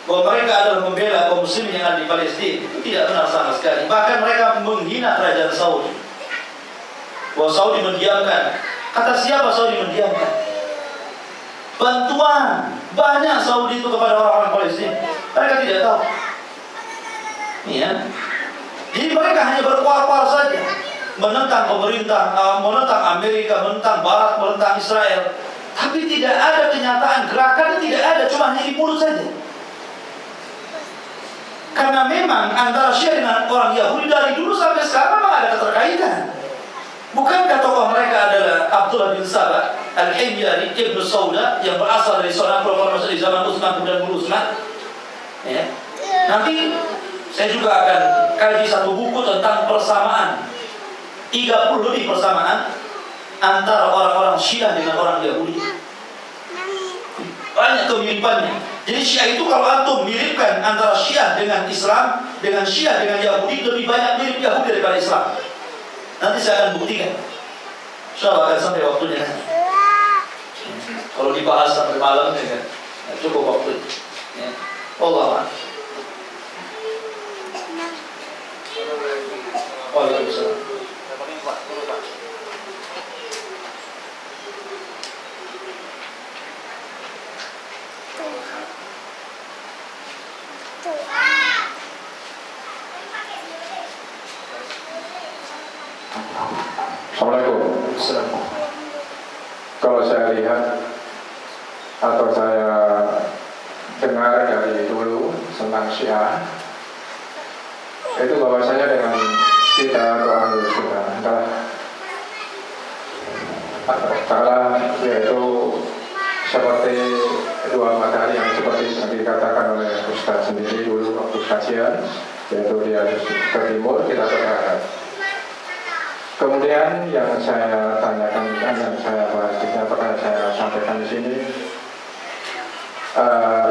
bahwa mereka adalah membela kaum muslimin yang ada di Palestina itu tidak benar sama sekali. Bahkan mereka menghina kerajaan Saudi, bahwa Saudi mendiamkan. Kata siapa Saudi mendiamkan? Bantuan banyak Saudi itu kepada orang-orang Palestina, mereka tidak tahu. Ya. Jadi mereka hanya berkuar-kuar saja, menentang pemerintah, menentang Amerika, menentang Barat, menentang Israel. Tapi tidak ada kenyataan, gerakan tidak ada, cuma hanya di mulut saja. Karena memang antara Syiah dengan orang Yahudi dari dulu sampai sekarang memang ada keterkaitan. Bukankah tokoh mereka adalah Abdullah bin Sabah Al-Himyari Ibn Sauda yang berasal dari seorang profesor di zaman Utsman dan Utsman? Ya. Nanti saya juga akan kaji satu buku tentang persamaan 30 lebih persamaan antara orang-orang Syiah dengan orang Yahudi. Banyak kemiripannya. Jadi Syiah itu kalau antum miripkan antara Syiah dengan Islam, dengan Syiah dengan Yahudi, lebih banyak mirip Yahudi daripada Islam. Nanti saya akan buktikan. Insyaallah akan sampai waktunya. Kalau dibahas sampai malam ya kan, cukup waktu. Ya. Allah. Waalaikumsalam. Assalamualaikum. Kalau saya lihat atau saya dengar dari dulu tentang Syiah, itu bahwasanya dengan kita Ahlus Sunnah adalah yaitu seperti dua matahari yang seperti yang dikatakan oleh Ustaz sendiri dulu waktu kajian, yaitu dia ke timur, kita ke barat. Kemudian yang saya tanyakan, yang saya bahas, yang pernah saya sampaikan di sini,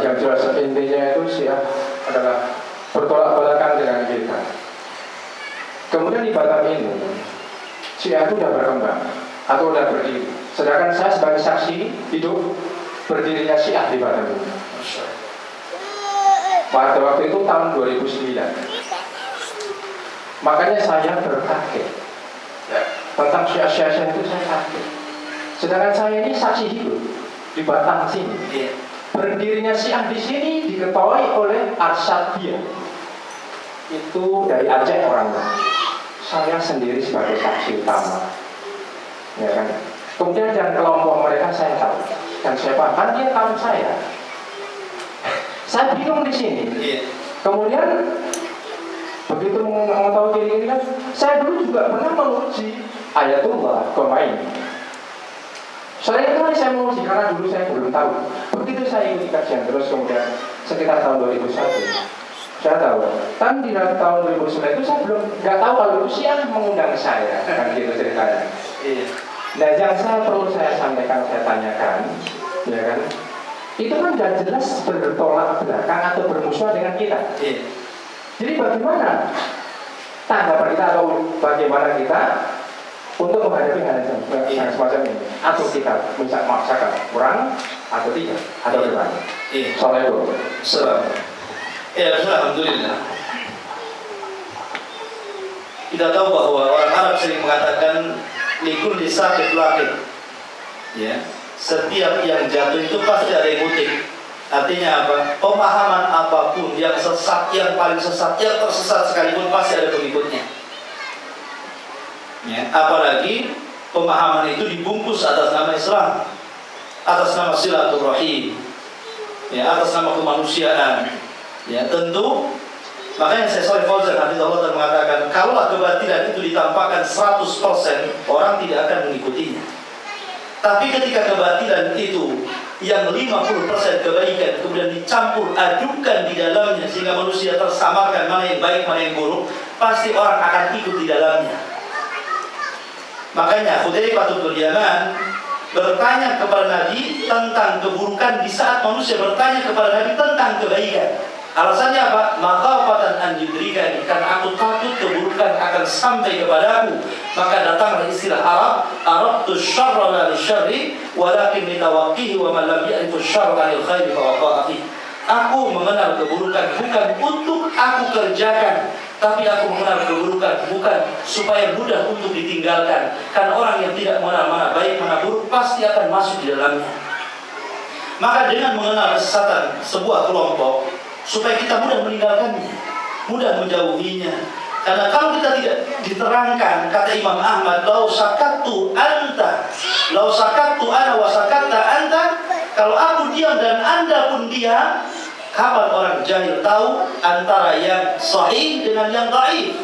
yang jelas intinya itu Syiah adalah bertolak belakang dengan kita. Kemudian di Batam ini Syiah itu sudah berkembang atau sudah berdiri. Sedangkan saya sebagai saksi hidup berdirinya Syiah di Batam ini. Pada waktu itu tahun 2009. Makanya saya berkaget tentang Syiah itu, saya kaget. Sedangkan saya ini saksi hidup di Batam sini. Berdirinya Syiah di sini diketahui oleh Arsyadiyah. Itu dari Aceh orangnya. Saya sendiri sebagai saksi utama. Ya kan? Kemudian dan kelompok mereka saya tahu, dan saya paham dia tahu saya. Saya bingung di sini. Kemudian begitu mengetahui diri ini kan, saya dulu juga pernah menguji Ayatullah Khomeini. Selain itu saya menguji karena dulu saya belum tahu. Begitu saya ikuti kajian terus, kemudian sekitar tahun 2001 saya tahu. Kan di tahun 2009 itu saya belum nggak tahu kalau itu Syiah mengundang saya, kan gitu ceritanya. Nah, yang perlu saya sampaikan, saya tanyakan, ya kan, itu kan sudah jelas bertolak belakang atau bermusuhan dengan kita. Jadi bagaimana tanggapan kita atau bagaimana kita untuk menghadapi hal yang semacam ini? Atau kita bisa memaksakan kurang atau tidak atau bagaimana? Assalamualaikum. Alhamdulillah. Kita tahu bahwa orang Arab sering mengatakan likulli sakit lakit. Ya, setiap yang jatuh itu pasti ada yang mutik. Artinya apa? Pemahaman apapun yang sesat, yang paling sesat, yang tersesat sekalipun pasti ada pengikutnya. Ya, apalagi pemahaman itu dibungkus atas nama Islam, atas nama silaturahim, ya, atas nama kemanusiaan. Ya, tentu makanya saya Shalih Fauzan hafizahullah mengatakan, kalaulah kebatilan itu ditampakkan 100%, orang tidak akan mengikutinya. Tapi ketika kebatilan itu yang 50% kebaikan kemudian dicampur adukan di dalamnya sehingga manusia tersamarkan mana yang baik mana yang buruk, pasti orang akan ikut di dalamnya. Makanya Hudzaifah bin Yaman bertanya kepada Nabi tentang keburukan di saat manusia bertanya kepada Nabi tentang kebaikan. Alasannya apa? Makhafatan an yudrikani, karena aku takut keburukan akan sampai kepadaku. Maka datanglah istilah Arab, arabtu syarra la lisyarri walakin litawaqqihi wa man lam ya'rifu syarra lil khairi fa waqa'a fi. Aku mengenal keburukan bukan untuk aku kerjakan, tapi aku mengenal keburukan bukan supaya mudah untuk ditinggalkan. Karena orang yang tidak mengenal mana baik mana buruk pasti akan masuk di dalamnya. Maka dengan mengenal kesesatan sebuah kelompok, supaya kita mudah meninggalkannya, mudah menjauhinya. Karena kalau kita tidak diterangkan, kata Imam Ahmad, lau sakattu anta, lau sakattu ana wa sakatta anta, kalau aku diam dan anda pun diam, kapan orang jahil tahu antara yang sahih dengan yang dhaif,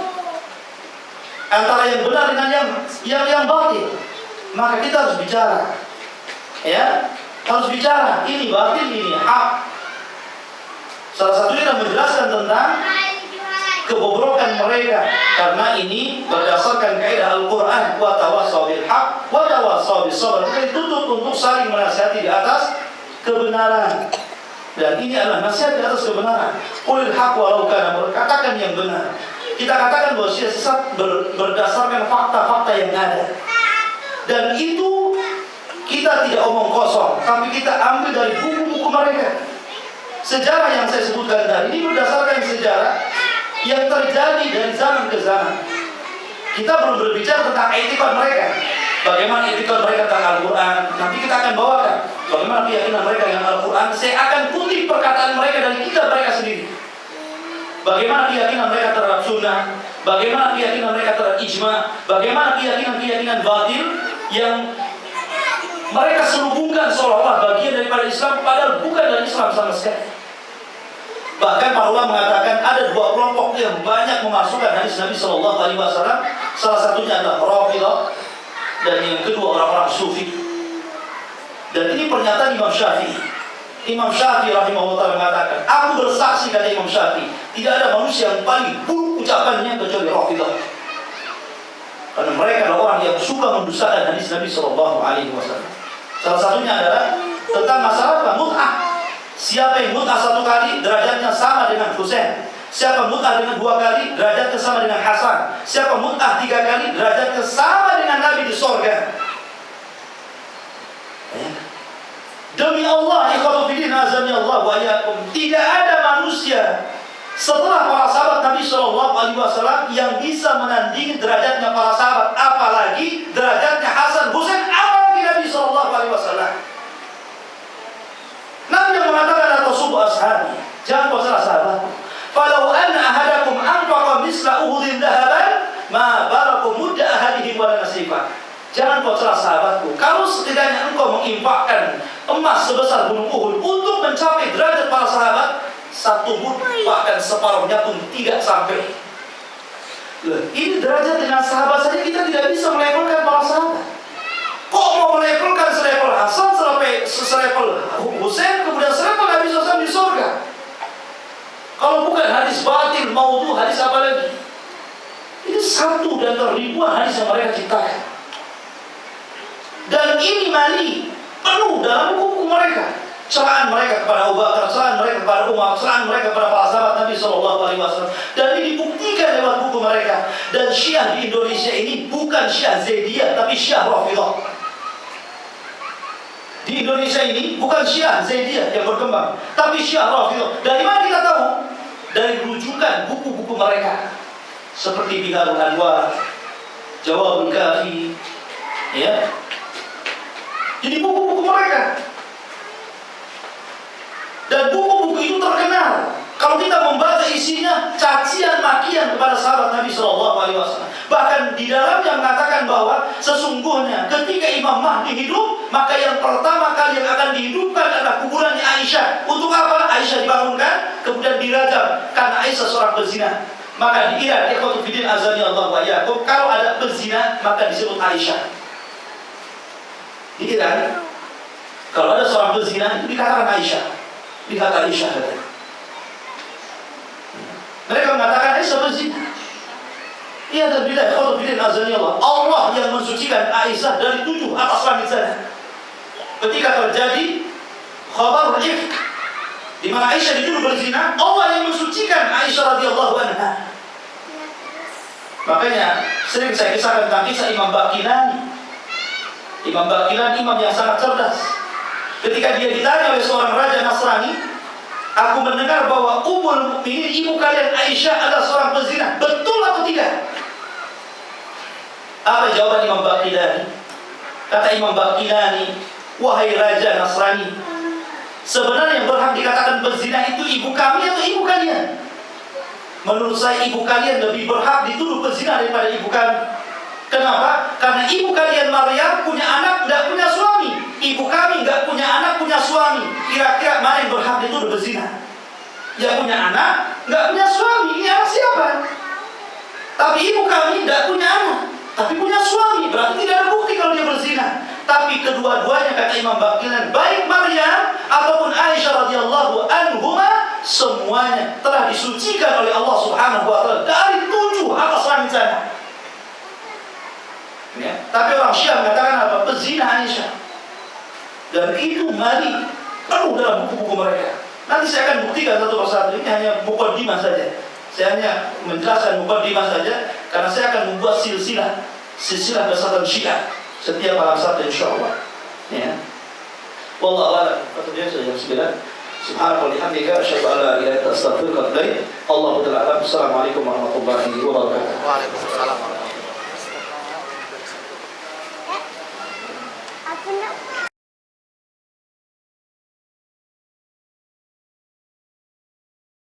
antara yang benar dengan yang batil? Maka kita harus bicara, ya, harus bicara, ini batil, ini hak. Salah satunya adalah menjelaskan tentang kebobrokan mereka, karena ini berdasarkan kaidah Al-Quran, wa tawassaw bil haq wa tawassaw bis sabr. Kita dituntut untuk saling menasihati di atas kebenaran, dan ini adalah nasihat di atas kebenaran. Qulil haq walau kana, berkatakan yang benar. Kita katakan bahwa sesat berdasarkan fakta-fakta yang ada, dan itu kita tidak omong kosong, tapi kita ambil dari buku-buku mereka. Sejarah yang saya sebutkan tadi ini berdasarkan sejarah yang terjadi dari zaman ke zaman. Kita belum berbicara tentang etikot mereka, bagaimana etikot mereka tentang Al-Quran. Nanti kita akan bawakan bagaimana keyakinan mereka dengan Al-Quran. Saya akan kutip perkataan mereka dari kitab mereka sendiri. Bagaimana keyakinan mereka terhadap sunnah, bagaimana keyakinan mereka terhadap ijma, bagaimana keyakinan-keyakinan batil yang mereka selubungkan seolah-olah bagian daripada Islam, padahal bukan dari Islam sama sekali. Bahkan para ulama mengatakan ada dua kelompok yang banyak memasukkan hadis Nabi SAW. Salah satunya adalah Rafidah, dan yang kedua orang-orang Sufi. Dan ini pernyataan Imam Syafi'i. Imam Syafi'i rahimahullah ta'ala mengatakan, aku bersaksi, kata Imam Syafi'i, tidak ada manusia yang paling buruk ucapannya kecuali Rafidhah. Karena mereka adalah orang yang suka mendustakan hadis Nabi SAW. Salah satunya adalah tentang masalah mut'ah. Siapa yang mut'ah 1 kali, derajatnya sama dengan Husain. Siapa mut'ah dengan 2 kali, derajatnya sama dengan Hasan. Siapa mut'ah 3 kali, derajatnya sama dengan Nabi di sorga. Demi Allah, ikhwatu fillah, azani Allah wa iyyakum, tidak ada manusia setelah para sahabat Nabi SAW yang bisa menandingi derajatnya para sahabat, apalagi derajatnya Hasan, Husain, apalagi Nabi SAW. Nabi yang mengatakan atau subuh ashabi, jangan kau salah sahabat. Falau anna ahadakum anfaqa misla uhudin dahaban, ma balagu mudda ahadihim wala nasifa. Jangan kau celah sahabatku. Kalau setidaknya engkau menginfakkan emas sebesar gunung Uhud untuk mencapai derajat para sahabat, 1 mud bahkan separuhnya pun tidak sampai. Ini derajat dengan sahabat saja kita tidak bisa melevelkan para sahabat. Kok mau melevelkan selevel Hasan, selevel Husain, kemudian selevel Nabi SAW di surga? Kalau bukan hadis batil, maudhu, hadis apa lagi? Ini 1 dan ribuan hadis yang mereka ciptakan. Dan ini mali penuh dalam buku-buku mereka. Celaan mereka kepada Abu Bakar, celaan mereka kepada Umar, celaan mereka kepada para sahabat Nabi SAW. Dan ini dibuktikan lewat buku mereka. Dan Syiah di Indonesia ini bukan Syiah Zaidiyah, tapi Syiah Rafidhah. Di Indonesia ini bukan Syiah Zaidiyah yang berkembang, tapi Syiah Rafidhah. Dari mana kita tahu? Dari rujukan buku-buku mereka, seperti Biharul Anwar, Jawabul Kafi, ya. Jadi buku-buku mereka. Dan buku-buku itu terkenal. Kalau kita membaca isinya, cacian makian kepada sahabat Nabi SAW. Bahkan di dalamnya mengatakan bahwa sesungguhnya ketika Imam Mahdi hidup, maka yang pertama kali yang akan dihidupkan adalah kuburannya Aisyah. Untuk apa? Aisyah dibangunkan, kemudian dirajam karena Aisyah seorang pezina. Maka di Iran, ikhwatu fiddin azani Allah wa iyyakum, kalau ada pezina maka disebut Aisyah. Di Iran, kalau ada seorang pezina itu dikatakan Aisyah. Lihat Aisyah katanya. Mereka mengatakan Aisyah berzina. Ia dan bila ikhwatu fiddin azani Allah yang mensucikan Aisyah dari 7 atas langit sana. Ketika terjadi khabar ifk di mana Aisyah dituduh berzina, Allah yang mensucikan Aisyah radhiyallahu anha. Makanya sering saya kisahkan tentang kisah Imam Baqilani. Imam Baqilani imam yang sangat cerdas. Ketika dia ditanya oleh seorang raja Nasrani, aku mendengar bahwa Ummul Mukminin, ibu kalian Aisyah adalah seorang pezina. Betul atau tidak? Apa jawaban Imam Baqilani? Kata Imam Baqilani, wahai raja Nasrani, sebenarnya yang berhak dikatakan pezina itu ibu kami atau ibu kalian? Menurut saya ibu kalian lebih berhak dituduh pezina daripada ibu kami. Kenapa? Karena ibu kalian Maryam punya anak, tidak punya suami. Ibu kami tidak punya anak, punya suami. Kira-kira mana yang berhak dituduh berzina? Yang punya anak, tidak punya suami. Ini anak siapa? Tapi ibu kami tidak punya anak, tapi punya suami. Berarti tidak ada bukti kalau dia berzina. Tapi kedua-duanya, kata Imam Baqilani, baik Maryam ataupun Aisyah radhiyallahu anhuma, semuanya telah disucikan oleh Allah Subhanahu wa taala dari 7 atas langit sana. Ya. Tapi orang Syiah mengatakan apa? Pezina Aisyah. Dan itu mali penuh dalam buku-buku mereka. Nanti saya akan buktikan satu persatu. Ini hanya muqaddimah saja. Saya hanya menjelaskan muqaddimah saja, karena saya akan membuat silsilah dasar Syiah setiap malam Sabtu insyaallah. Ya. Wallahu a'lam. Kata dia sudah jam 9. Subhanallah walhamdulillah, asyhadu an la ilaha illa anta, astaghfiruka wa atubu ilaik. Allahu ta'ala alam. Assalamualaikum warahmatullahi wabarakatuh. Waalaikumsalam.